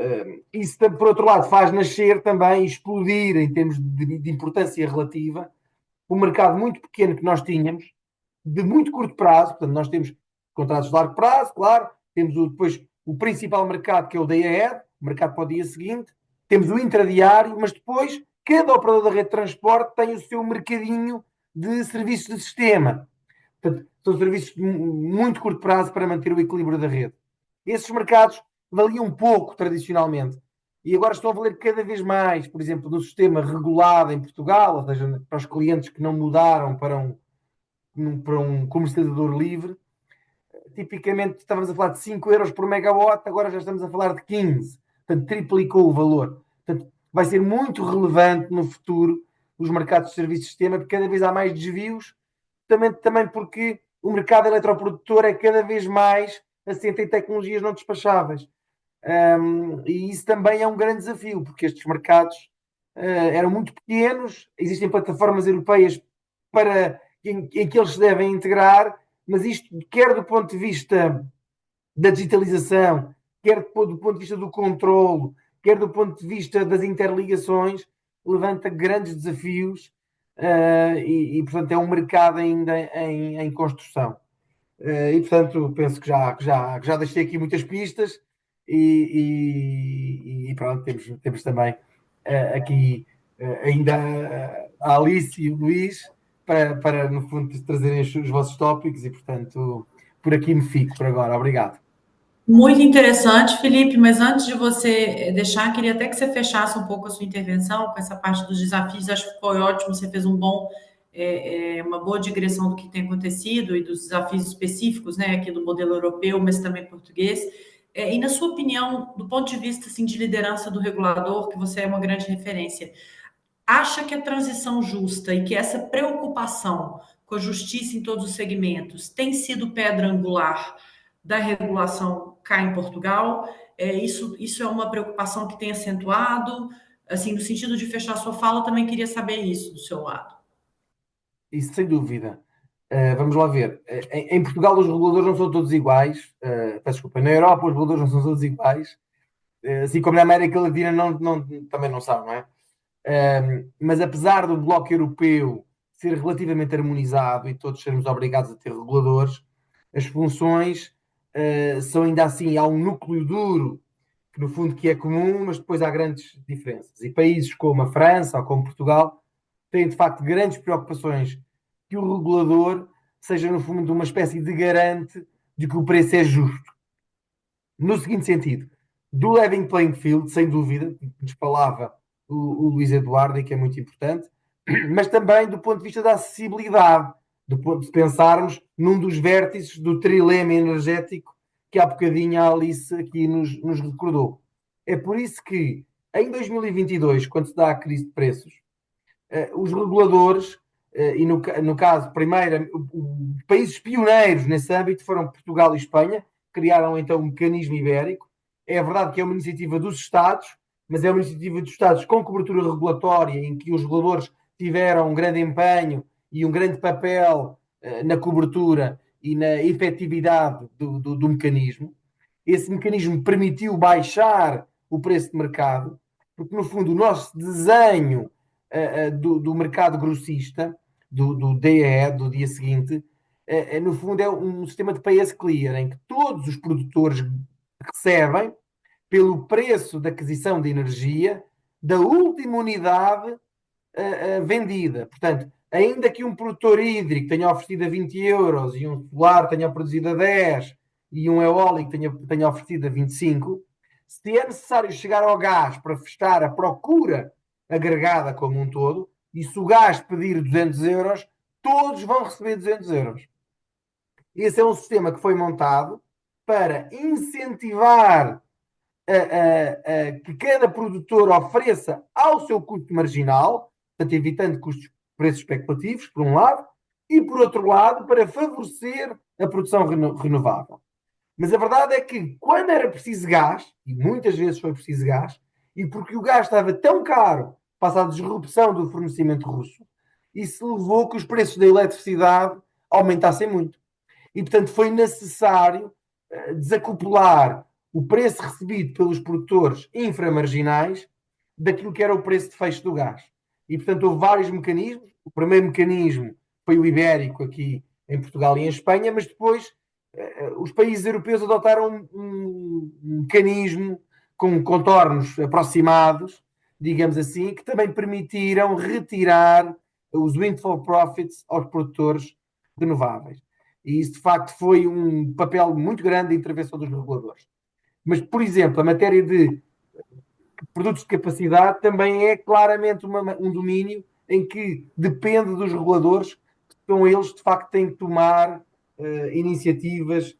isso, por outro lado, faz nascer também, explodir em termos de importância relativa, um mercado muito pequeno que nós tínhamos, de muito curto prazo. Portanto, nós temos contratos de largo prazo, claro, temos depois o principal mercado, que é o day ahead, o mercado para o dia seguinte, temos o intradiário, mas depois cada operador da rede de transporte tem o seu mercadinho de serviços de sistema. Portanto, são serviços de muito curto prazo para manter o equilíbrio da rede. Esses mercados valiam pouco tradicionalmente e agora estão a valer cada vez mais, por exemplo, no sistema regulado em Portugal, ou seja, para os clientes que não mudaram para um comercializador livre. Tipicamente estávamos a falar de 5 euros por megawatt, agora já estamos a falar de 15. Portanto, triplicou o valor. Portanto, vai ser muito relevante no futuro os mercados de serviços de sistema, porque cada vez há mais desvios, também porque o mercado eletroprodutor é cada vez mais assente em tecnologias não despacháveis. E isso também é um grande desafio, porque estes mercados eram muito pequenos, existem plataformas europeias em que eles se devem integrar, mas isto, quer do ponto de vista da digitalização, quer do ponto de vista do controlo, quer do ponto de vista das interligações, levanta grandes desafios portanto, é um mercado ainda em construção. Portanto, penso que já deixei aqui muitas pistas e pronto, temos também aqui ainda a Alice e o Luís para, no fundo, trazerem os vossos tópicos e, portanto, por aqui me fico por agora. Obrigado. Muito interessante, Felipe, mas antes de você deixar, queria até que você fechasse um pouco a sua intervenção com essa parte dos desafios. Acho que foi ótimo, você fez uma boa digressão do que tem acontecido e dos desafios específicos, né, aqui do modelo europeu, mas também português. E na sua opinião, do ponto de vista assim, de liderança do regulador, que você é uma grande referência, acha que a transição justa e que essa preocupação com a justiça em todos os segmentos tem sido pedra angular da regulação cá em Portugal? Isso é uma preocupação que tem acentuado? Assim, no sentido de fechar sua fala, também queria saber isso do seu lado. Isso sem dúvida. Vamos lá ver. Em Portugal os reguladores não são todos iguais. Peço desculpa. Na Europa os reguladores não são todos iguais. Assim como na América Latina também não são, não é? Mas apesar do bloco europeu ser relativamente harmonizado e todos sermos obrigados a ter reguladores, as funções são ainda assim, há um núcleo duro que no fundo que é comum, mas depois há grandes diferenças. E países como a França ou como Portugal têm de facto grandes preocupações que o regulador seja no fundo uma espécie de garante de que o preço é justo. No seguinte sentido, do level playing field, sem dúvida, que nos falava o Luís Eduardo, e que é muito importante, mas também do ponto de vista da acessibilidade, do ponto de pensarmos num dos vértices do trilema energético que há bocadinho a Alice aqui nos recordou. É por isso que, em 2022, quando se dá a crise de preços, os reguladores, e no caso, primeiro, os países pioneiros nesse âmbito foram Portugal e Espanha, criaram então um mecanismo ibérico. É verdade que é uma iniciativa dos Estados, mas é uma iniciativa dos Estados com cobertura regulatória, em que os reguladores tiveram um grande empenho e um grande papel na cobertura e na efetividade do mecanismo. Esse mecanismo permitiu baixar o preço de mercado, porque no fundo o nosso desenho do mercado grossista, do DE, do dia seguinte, no fundo é um sistema de pay as clear, em que todos os produtores recebem pelo preço de aquisição de energia da última unidade vendida. Portanto, ainda que um produtor hídrico tenha oferecido a 20 euros e um solar tenha produzido a 10 e um eólico tenha oferecido a 25, se é necessário chegar ao gás para fechar a procura agregada como um todo, e se o gás pedir 200 euros, todos vão receber 200 euros. Esse é um sistema que foi montado para incentivar que cada produtor ofereça ao seu custo marginal, portanto, evitando preços especulativos, por um lado, e por outro lado, para favorecer a produção renovável. Mas a verdade é que quando era preciso gás, e muitas vezes foi preciso gás, e porque o gás estava tão caro, passa a disrupção do fornecimento russo, isso levou que os preços da eletricidade aumentassem muito. E, portanto, foi necessário desacoplar o preço recebido pelos produtores inframarginais daquilo que era o preço de fecho do gás. E, portanto, houve vários mecanismos. O primeiro mecanismo foi o ibérico aqui em Portugal e em Espanha, mas depois os países europeus adotaram um mecanismo com contornos aproximados, digamos assim, que também permitiram retirar os windfall profits aos produtores renováveis. E isso, de facto, foi um papel muito grande de intervenção dos reguladores. Mas, por exemplo, a matéria de produtos de capacidade também é claramente um domínio em que depende dos reguladores, que são eles, de facto, têm que tomar iniciativas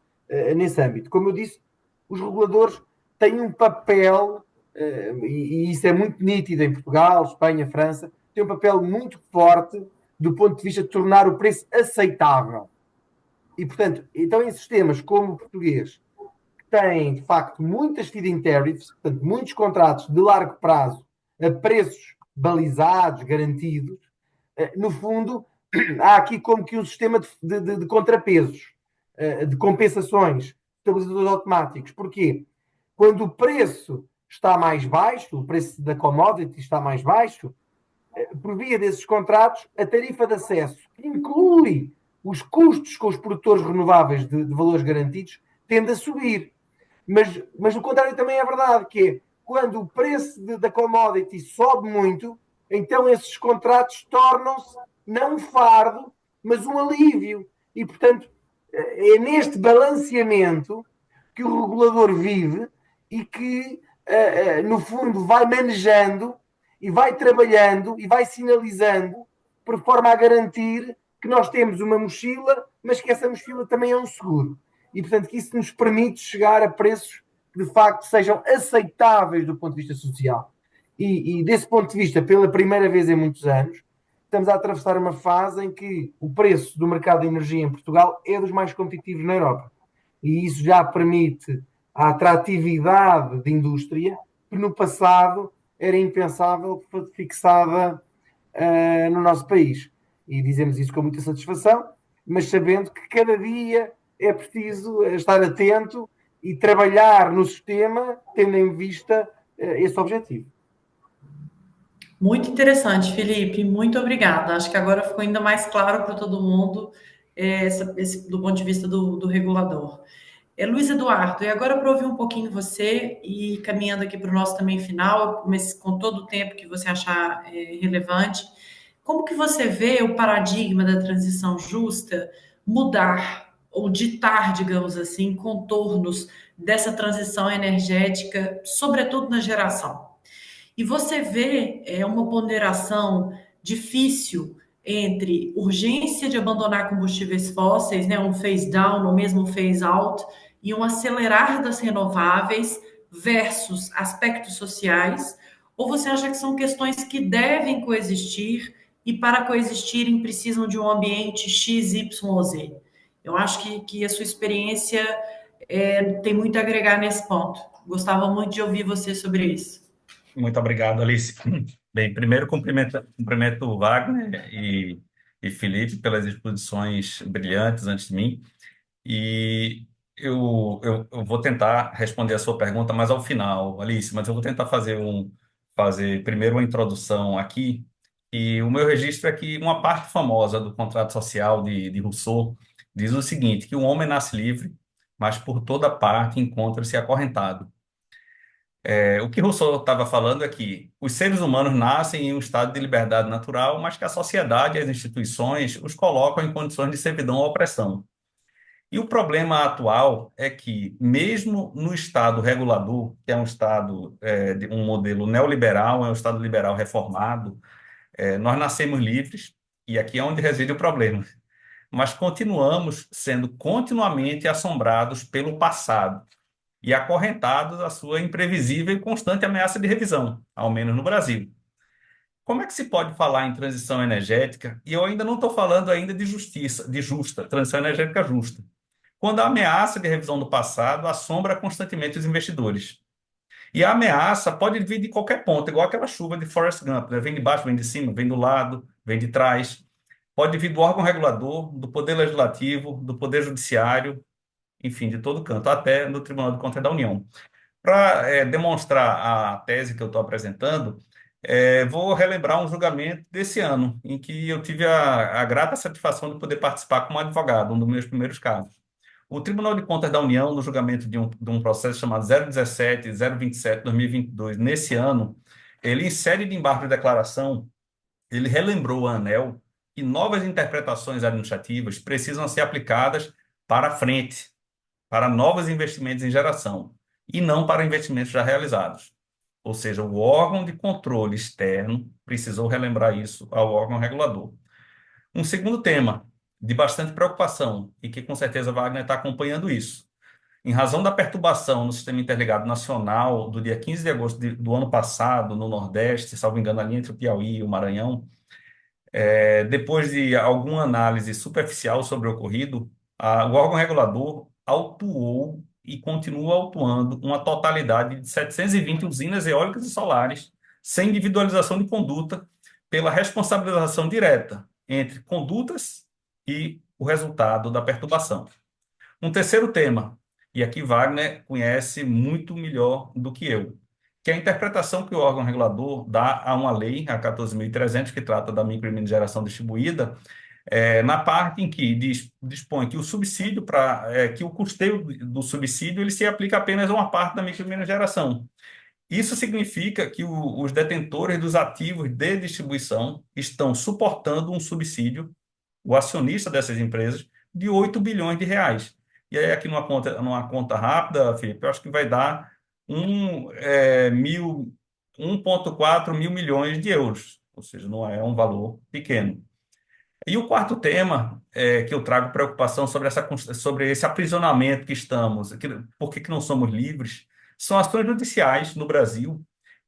nesse âmbito. Como eu disse, os reguladores têm um papel, e isso é muito nítido em Portugal, Espanha, França, têm um papel muito forte do ponto de vista de tornar o preço aceitável. E, portanto, então em sistemas como o português, que têm, de facto, muitas feed-in tariffs, portanto, muitos contratos de largo prazo a preços balizados, garantidos, no fundo, há aqui como que um sistema de contrapesos, de compensações, estabilizadores automáticos. Porquê? Quando o preço está mais baixo, o preço da commodity está mais baixo, por via desses contratos, a tarifa de acesso, que inclui os custos com os produtores renováveis de valores garantidos, tende a subir. Mas o contrário também é verdade, que é quando o preço da commodity sobe muito, então esses contratos tornam-se não um fardo, mas um alívio. E, portanto, é neste balanceamento que o regulador vive e que, no fundo, vai manejando e vai trabalhando e vai sinalizando por forma a garantir que nós temos uma mochila, mas que essa mochila também é um seguro. E, portanto, que isso nos permite chegar a preços que, de facto, sejam aceitáveis do ponto de vista social. E desse ponto de vista, pela primeira vez em muitos anos, estamos a atravessar uma fase em que o preço do mercado de energia em Portugal é dos mais competitivos na Europa. E isso já permite a atratividade de indústria que no passado era impensável que fosse fixada no nosso país. E dizemos isso com muita satisfação, mas sabendo que cada dia é preciso estar atento e trabalhar no sistema tendo em vista esse objetivo. Muito interessante, Felipe. Muito obrigada. Acho que agora ficou ainda mais claro para todo mundo, do ponto de vista do regulador. Luiz Eduardo, e agora para ouvir um pouquinho você e caminhando aqui para o nosso também final, mas com todo o tempo que você achar relevante, como que você vê o paradigma da transição justa mudar ou ditar, digamos assim, contornos dessa transição energética, sobretudo na geração? E você vê uma ponderação difícil entre urgência de abandonar combustíveis fósseis, né, um phase down ou mesmo um phase out, e um acelerar das renováveis versus aspectos sociais? Ou você acha que são questões que devem coexistir e para coexistirem precisam de um ambiente X, Y ou Z? Eu acho que a sua experiência tem muito a agregar nesse ponto. Gostava muito de ouvir você sobre isso. Muito obrigado, Alice. Bem, primeiro cumprimento o Wagner e Felipe pelas exposições brilhantes antes de mim. E eu vou tentar responder a sua pergunta mais ao final, Alice, mas eu vou tentar fazer primeiro uma introdução aqui. E o meu registro é que uma parte famosa do contrato social de Rousseau diz o seguinte, que o homem nasce livre, mas por toda parte encontra-se acorrentado. O que Rousseau estava falando é que os seres humanos nascem em um estado de liberdade natural, mas que a sociedade e as instituições os colocam em condições de servidão ou opressão. E o problema atual é que, mesmo no Estado regulador, que é um Estado de um modelo neoliberal, é um Estado liberal reformado, nós nascemos livres, e aqui é onde reside o problema. Mas continuamos sendo continuamente assombrados pelo passado e acorrentados à sua imprevisível e constante ameaça de revisão, ao menos no Brasil. Como é que se pode falar em transição energética? E eu ainda não estou falando ainda de justiça, de justa, transição energética justa, quando a ameaça de revisão do passado assombra constantemente os investidores. E a ameaça pode vir de qualquer ponto, igual aquela chuva de Forrest Gump, né? Vem de baixo, vem de cima, vem do lado, vem de trás. Pode vir do órgão regulador, do poder legislativo, do poder judiciário, enfim, de todo canto, até no Tribunal de Contas da União. Para demonstrar a tese que eu estou apresentando, vou relembrar um julgamento desse ano, em que eu tive a grata satisfação de poder participar como advogado, um dos meus primeiros casos. O Tribunal de Contas da União, no julgamento de um processo chamado 017, 027, 2022, nesse ano, ele, em série de embargos de declaração, ele relembrou a ANEEL que novas interpretações administrativas precisam ser aplicadas para frente, para novos investimentos em geração, e não para investimentos já realizados. Ou seja, o órgão de controle externo precisou relembrar isso ao órgão regulador. Um segundo tema de bastante preocupação, e que com certeza Wagner está acompanhando isso. Em razão da perturbação no Sistema Interligado Nacional do dia 15 de agosto do ano passado, no Nordeste, salvo engano, ali entre o Piauí e o Maranhão, depois de alguma análise superficial sobre o ocorrido, o órgão regulador autuou e continua autuando uma totalidade de 720 usinas eólicas e solares, sem individualização de conduta, pela responsabilização direta entre condutas e o resultado da perturbação. Um terceiro tema, e aqui Wagner conhece muito melhor do que eu, que é a interpretação que o órgão regulador dá a uma lei, a 14.300, que trata da micro e mini geração distribuída, na parte em que dispõe que o subsídio que o custeio do subsídio ele se aplica apenas a uma parte da micro e mini geração. Isso significa que os detentores dos ativos de distribuição estão suportando um subsídio, o acionista dessas empresas, de 8 bilhões de reais. E aí, aqui numa conta rápida, Felipe, eu acho que vai dar 1,4 mil milhões de euros, ou seja, não é um valor pequeno. E o quarto tema que eu trago preocupação sobre esse aprisionamento que estamos, por que não somos livres, são ações judiciais no Brasil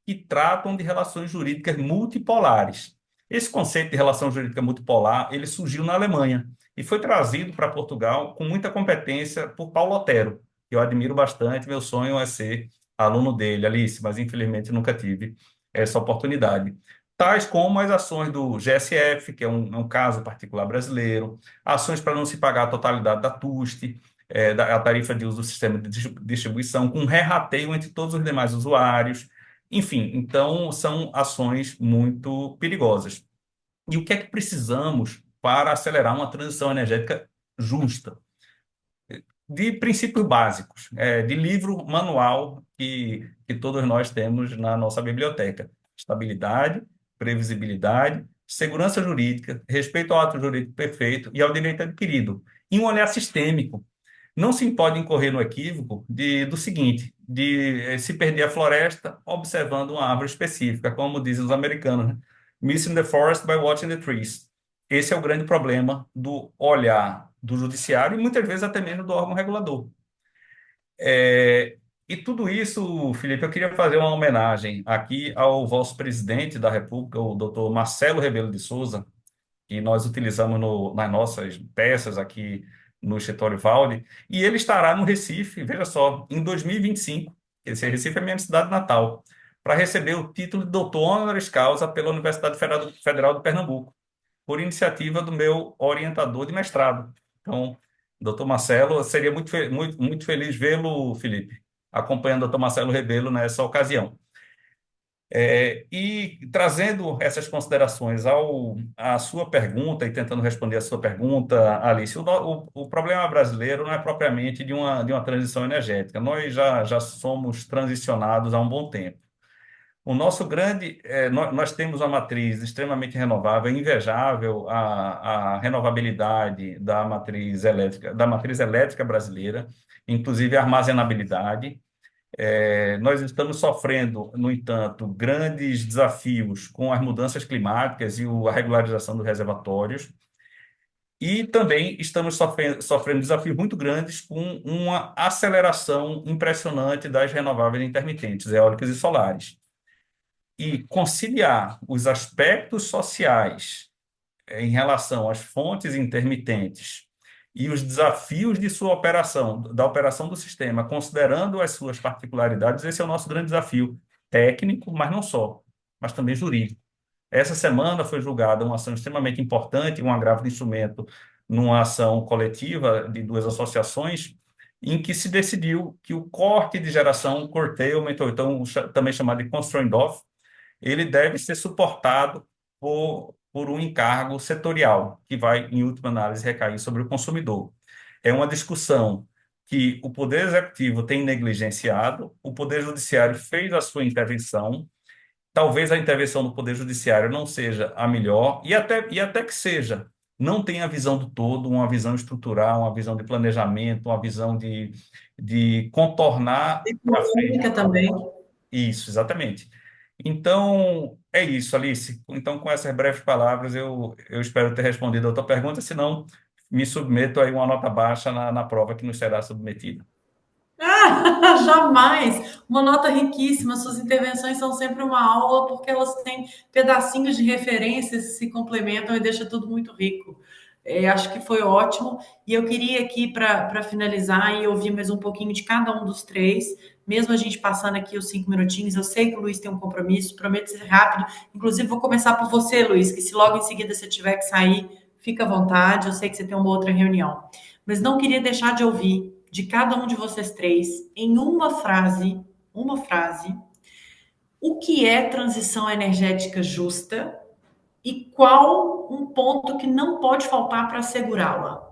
que tratam de relações jurídicas multipolares. Esse conceito de relação jurídica multipolar, ele surgiu na Alemanha e foi trazido para Portugal com muita competência por Paulo Otero, que eu admiro bastante, meu sonho é ser aluno dele, Alice, mas infelizmente nunca tive essa oportunidade. Tais como as ações do GSF, que é um caso particular brasileiro, ações para não se pagar a totalidade da TUST, a tarifa de uso do sistema de distribuição, com regateio entre todos os demais usuários. Enfim, então são ações muito perigosas. E o que é que precisamos para acelerar uma transição energética justa? de princípios básicos, de livro manual que todos nós temos na nossa biblioteca. Estabilidade, previsibilidade, segurança jurídica, respeito ao ato jurídico perfeito e ao direito adquirido. E um olhar sistêmico. Não se pode incorrer no equívoco do seguinte, de se perder a floresta observando uma árvore específica, como dizem os americanos, né? Missing the forest by watching the trees. Esse é o grande problema do olhar do judiciário e muitas vezes até mesmo do órgão regulador. E tudo isso, Felipe, eu queria fazer uma homenagem aqui ao vosso presidente da República, o doutor Marcelo Rebelo de Souza, que nós utilizamos nas nossas peças aqui no escritório Valde, e ele estará no Recife, veja só, em 2025, esse Recife é minha cidade natal, para receber o título de doutor honoris causa pela Universidade Federal de Pernambuco, por iniciativa do meu orientador de mestrado. Então, doutor Marcelo, seria muito feliz vê-lo, Felipe, acompanhando o doutor Marcelo Rebelo nessa ocasião. E trazendo essas considerações à sua pergunta e tentando responder a sua pergunta, Alice, o problema brasileiro não é propriamente de uma transição energética. Nós já somos transicionados há um bom tempo. O nosso nós temos uma matriz extremamente renovável, é invejável a renovabilidade da matriz elétrica brasileira, inclusive a armazenabilidade. Nós estamos sofrendo, no entanto, grandes desafios com as mudanças climáticas e a regularização dos reservatórios. E também estamos sofrendo desafios muito grandes com uma aceleração impressionante das renováveis intermitentes, eólicas e solares. E conciliar os aspectos sociais em relação às fontes intermitentes e os desafios de sua operação, da operação do sistema, considerando as suas particularidades, esse é o nosso grande desafio técnico, mas não só, mas também jurídico. Essa semana foi julgada uma ação extremamente importante, um agravo de instrumento numa ação coletiva de duas associações, em que se decidiu que o corte de geração, curtailment, ou então também chamado de constraint off, ele deve ser suportado por um encargo setorial, que vai, em última análise, recair sobre o consumidor. É uma discussão que o Poder Executivo tem negligenciado, o Poder Judiciário fez a sua intervenção, talvez a intervenção do Poder Judiciário não seja a melhor, e até que seja, não tem a visão do todo, uma visão estrutural, uma visão de planejamento, uma visão de contornar para frente. Econômica também. Isso, exatamente. Então, é isso, Alice. Então, com essas breves palavras, eu espero ter respondido a tua pergunta, senão me submeto aí uma nota baixa na prova que nos será submetida. Jamais! Uma nota riquíssima. Suas intervenções são sempre uma aula, porque elas têm pedacinhos de referências, se complementam e deixa tudo muito rico. Acho que foi ótimo. E eu queria aqui, para finalizar, e ouvir mais um pouquinho de cada um dos três, mesmo a gente passando aqui os 5 minutinhos. Eu sei que o Luiz tem um compromisso, prometo ser rápido. Inclusive, vou começar por você, Luiz, que se logo em seguida você tiver que sair, fica à vontade. Eu sei que você tem uma outra reunião. Mas não queria deixar de ouvir de cada um de vocês três, em uma frase, o que é transição energética justa e qual um ponto que não pode faltar para assegurá-la.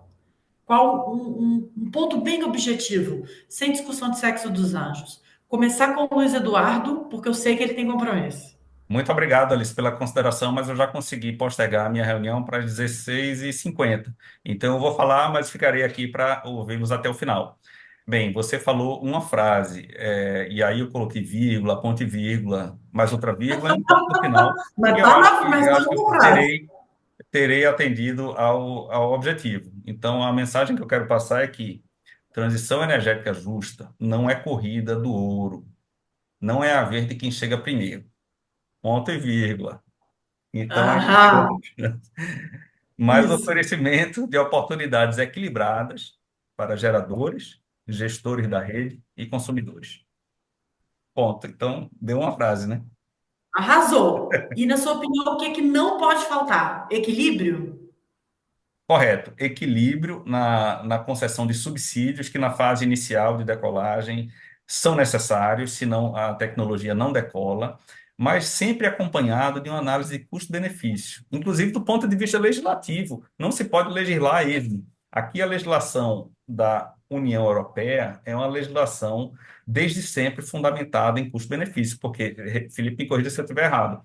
Qual um ponto bem objetivo, sem discussão de sexo dos anjos. Começar com o Luiz Eduardo, porque eu sei que ele tem compromisso. Muito obrigado, Alice, pela consideração, mas eu já consegui postergar a minha reunião para as 16h50. Então, eu vou falar, mas ficarei aqui para ouvi-los até o final. Bem, você falou uma frase, e aí eu coloquei vírgula, ponto e vírgula, mais outra vírgula, e um ponto no final. Mas E eu tá acho na, mas eu tá acho que na eu frase. terei atendido ao objetivo. Então, a mensagem que eu quero passar é que transição energética justa não é corrida do ouro, não é a ver de quem chega primeiro. Ponto e vírgula. Então, Aham, mais isso. oferecimento de oportunidades equilibradas para geradores, gestores da rede e consumidores. Ponto. Então, deu uma frase, né? Arrasou. E na sua opinião, o que é que não pode faltar? Equilíbrio? Correto. Equilíbrio na concessão de subsídios que na fase inicial de decolagem são necessários, senão a tecnologia não decola, mas sempre acompanhado de uma análise de custo-benefício, inclusive do ponto de vista legislativo. Não se pode legislar a esmo. Aqui a legislação da União Europeia é uma legislação desde sempre fundamentada em custo-benefício, porque, Felipe, me corrija se eu estiver errado,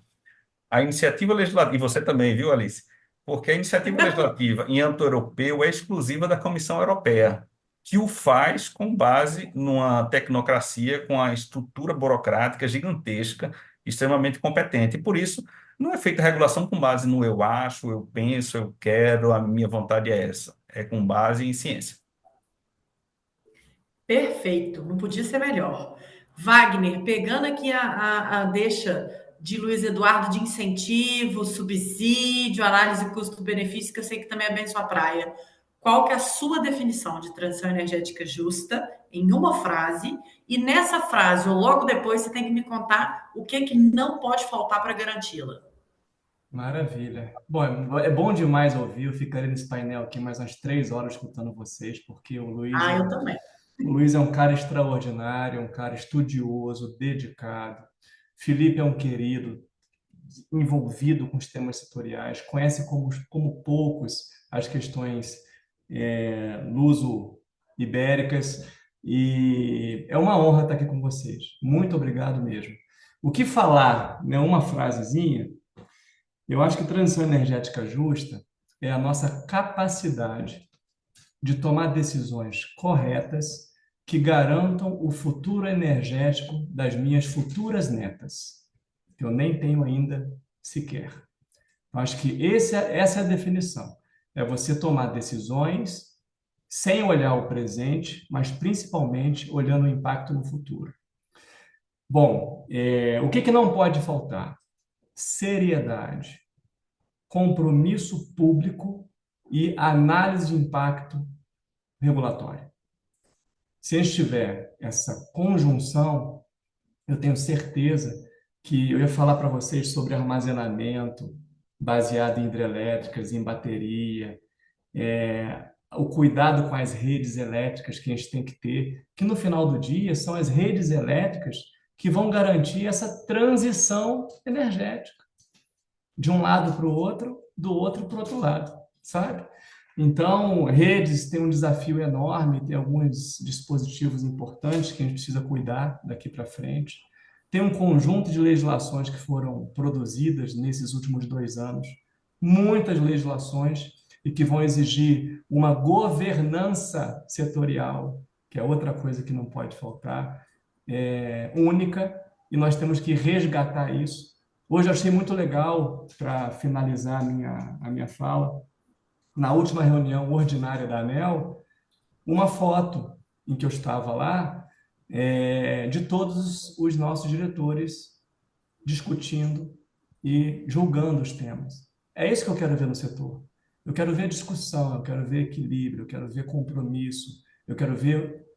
a iniciativa legislativa, e você também, viu, Alice? Porque a iniciativa legislativa em âmbito europeu é exclusiva da Comissão Europeia, que o faz com base numa tecnocracia com a estrutura burocrática gigantesca, extremamente competente. E por isso, não é feita regulação com base no eu acho, eu penso, eu quero, a minha vontade é essa. É com base em ciência. Perfeito, não podia ser melhor. Wagner, pegando aqui a deixa de Luiz Eduardo de incentivo, subsídio, análise custo-benefício, que eu sei que também é bem sua praia. Qual que é a sua definição de transição energética justa em uma frase? E nessa frase, ou logo depois, você tem que me contar o que que não pode faltar para garanti-la. Maravilha. Bom, é bom demais ouvir. Eu ficarei nesse painel aqui mais umas 3 horas escutando vocês, porque Ah, eu também. o Luiz é um cara extraordinário, é um cara estudioso, dedicado. Felipe é um querido, envolvido com os temas setoriais, conhece como poucos as questões luso-ibéricas, e é uma honra estar aqui com vocês. Muito obrigado mesmo. O que falar, né, uma frasezinha, eu acho que transição energética justa é a nossa capacidade de tomar decisões corretas que garantam o futuro energético das minhas futuras netas. Eu nem tenho ainda sequer. Eu acho que essa é a definição. É você tomar decisões sem olhar o presente, mas principalmente olhando o impacto no futuro. Bom, o que não pode faltar? Seriedade, compromisso público e análise de impacto regulatório. Se a gente tiver essa conjunção, eu tenho certeza que eu ia falar para vocês sobre armazenamento baseado em hidrelétricas, em bateria, o cuidado com as redes elétricas que a gente tem que ter, que no final do dia são as redes elétricas que vão garantir essa transição energética de um lado para o outro, do outro para o outro lado, sabe? Então, redes têm um desafio enorme, tem alguns dispositivos importantes que a gente precisa cuidar daqui para frente. Tem um conjunto de legislações que foram produzidas nesses últimos 2 anos, muitas legislações, e que vão exigir uma governança setorial, que é outra coisa que não pode faltar, única, e nós temos que resgatar isso. Hoje eu achei muito legal, para finalizar a minha fala, na última reunião ordinária da ANEEL, uma foto em que eu estava lá, de todos os nossos diretores discutindo e julgando os temas. É isso que eu quero ver no setor. Eu quero ver discussão, eu quero ver equilíbrio, eu quero ver compromisso, eu quero ver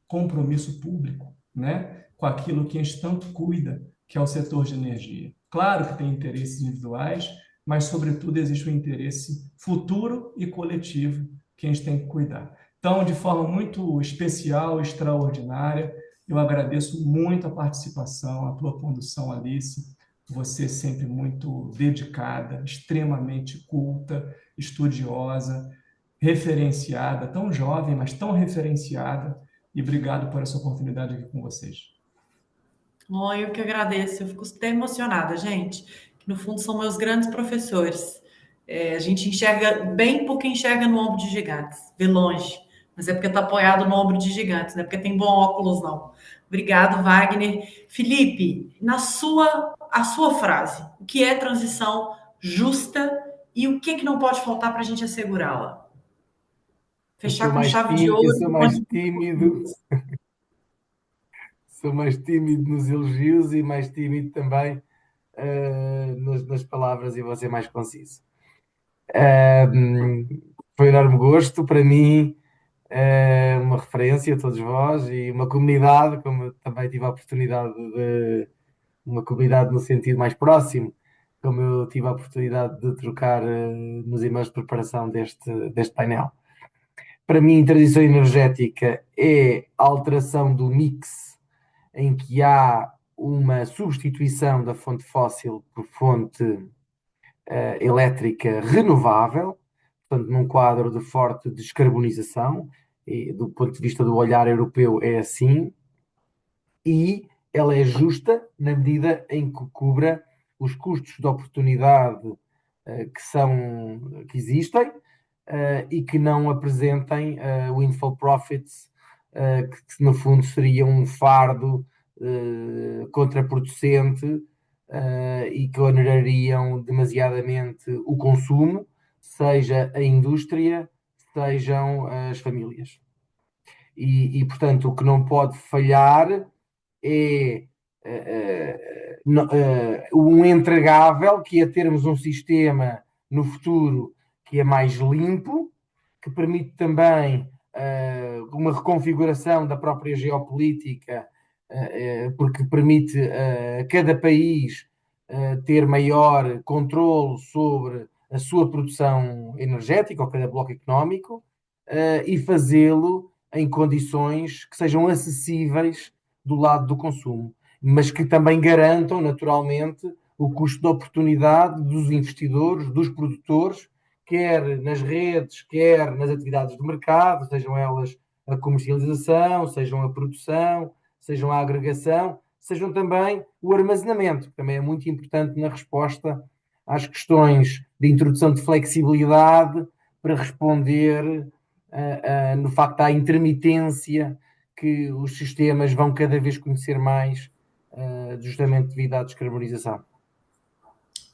compromisso público, né, com aquilo que a gente tanto cuida, que é o setor de energia. Claro que tem interesses individuais, mas, sobretudo, existe um interesse futuro e coletivo que a gente tem que cuidar. Então, de forma muito especial, extraordinária, eu agradeço muito a participação, a tua condução, Alice, você sempre muito dedicada, extremamente culta, estudiosa, referenciada, tão jovem, mas tão referenciada, e obrigado por essa oportunidade aqui com vocês. Oh, eu que agradeço, eu fico até emocionada, gente, que no fundo são meus grandes professores. A gente enxerga bem porque enxerga no ombro de gigantes, vê longe, mas é porque está apoiado no ombro de gigantes, não é porque tem bom óculos, não. Obrigado, Wagner. Felipe, a sua frase, o que é transição justa e o que não pode faltar para a gente assegurá-la? Fechar com chave de ouro. Eu sou mais tímido. Sou mais tímido nos elogios e mais tímido também nas palavras, e vou ser mais conciso. Foi um enorme gosto para mim, uma referência a todos vós e uma comunidade, como eu também tive a oportunidade de uma comunidade no sentido mais próximo, como eu tive a oportunidade de trocar nos e-mails de preparação deste painel. Para mim, transição energética é a alteração do mix em que há uma substituição da fonte fóssil por fonte elétrica renovável, portanto, num quadro de forte descarbonização, e do ponto de vista do olhar europeu é assim, e ela é justa na medida em que cubra os custos de oportunidade que existem e que não apresentem windfall profits, que no fundo seria um fardo contraproducente e que onerariam demasiadamente o consumo, seja a indústria, sejam as famílias. Portanto, o que não pode falhar é um entregável, que é termos um sistema no futuro que é mais limpo, que permite também uma reconfiguração da própria geopolítica, porque permite a cada país ter maior controle sobre a sua produção energética, ou cada bloco económico, e fazê-lo em condições que sejam acessíveis do lado do consumo, mas que também garantam, naturalmente, o custo de oportunidade dos investidores, dos produtores, quer nas redes, quer nas atividades do mercado, sejam elas a comercialização, sejam a produção, sejam a agregação, sejam também o armazenamento, que também é muito importante na resposta às questões de introdução de flexibilidade para responder no facto da intermitência que os sistemas vão cada vez conhecer mais, justamente devido à descarbonização.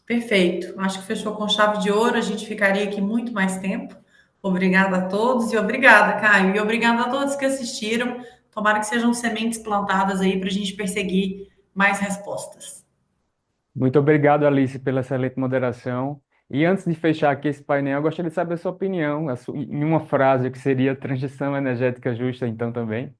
Perfeito. Acho que fechou com chave de ouro. A gente ficaria aqui muito mais tempo. Obrigada a todos e obrigada, Caio. E obrigada a todos que assistiram. Tomara que sejam sementes plantadas aí para a gente perseguir mais respostas. Muito obrigado, Alice, pela excelente moderação. E antes de fechar aqui esse painel, eu gostaria de saber a sua opinião, em uma frase que seria transição energética justa, então também.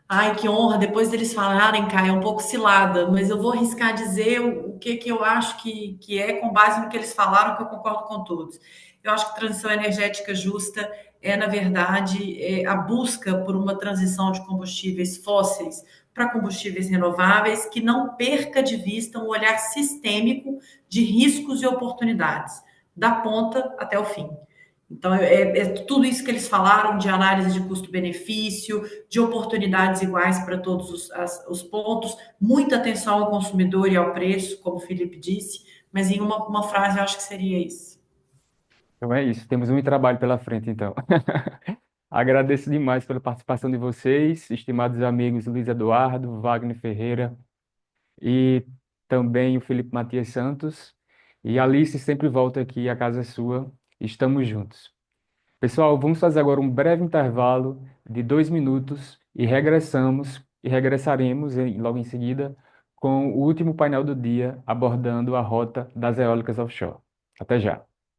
Ai, que honra. Depois deles falarem, Caio, é um pouco cilada, mas eu vou arriscar dizer o que eu acho que é, com base no que eles falaram, que eu concordo com todos. Eu acho que transição energética justa é, na verdade, a busca por uma transição de combustíveis fósseis para combustíveis renováveis que não perca de vista um olhar sistêmico de riscos e oportunidades, da ponta até o fim. Então, é tudo isso que eles falaram de análise de custo-benefício, de oportunidades iguais para todos os pontos, muita atenção ao consumidor e ao preço, como o Felipe disse, mas em uma frase eu acho que seria isso. Então é isso, temos muito trabalho pela frente, então. Agradeço demais pela participação de vocês, estimados amigos Luiz Eduardo, Wagner Ferreira e também o Felipe Matias Santos. E Alice sempre volta aqui, a casa é sua, estamos juntos. Pessoal, vamos fazer agora um breve intervalo de 2 minutos e regressaremos logo em seguida com o último painel do dia abordando a rota das eólicas offshore. Até já.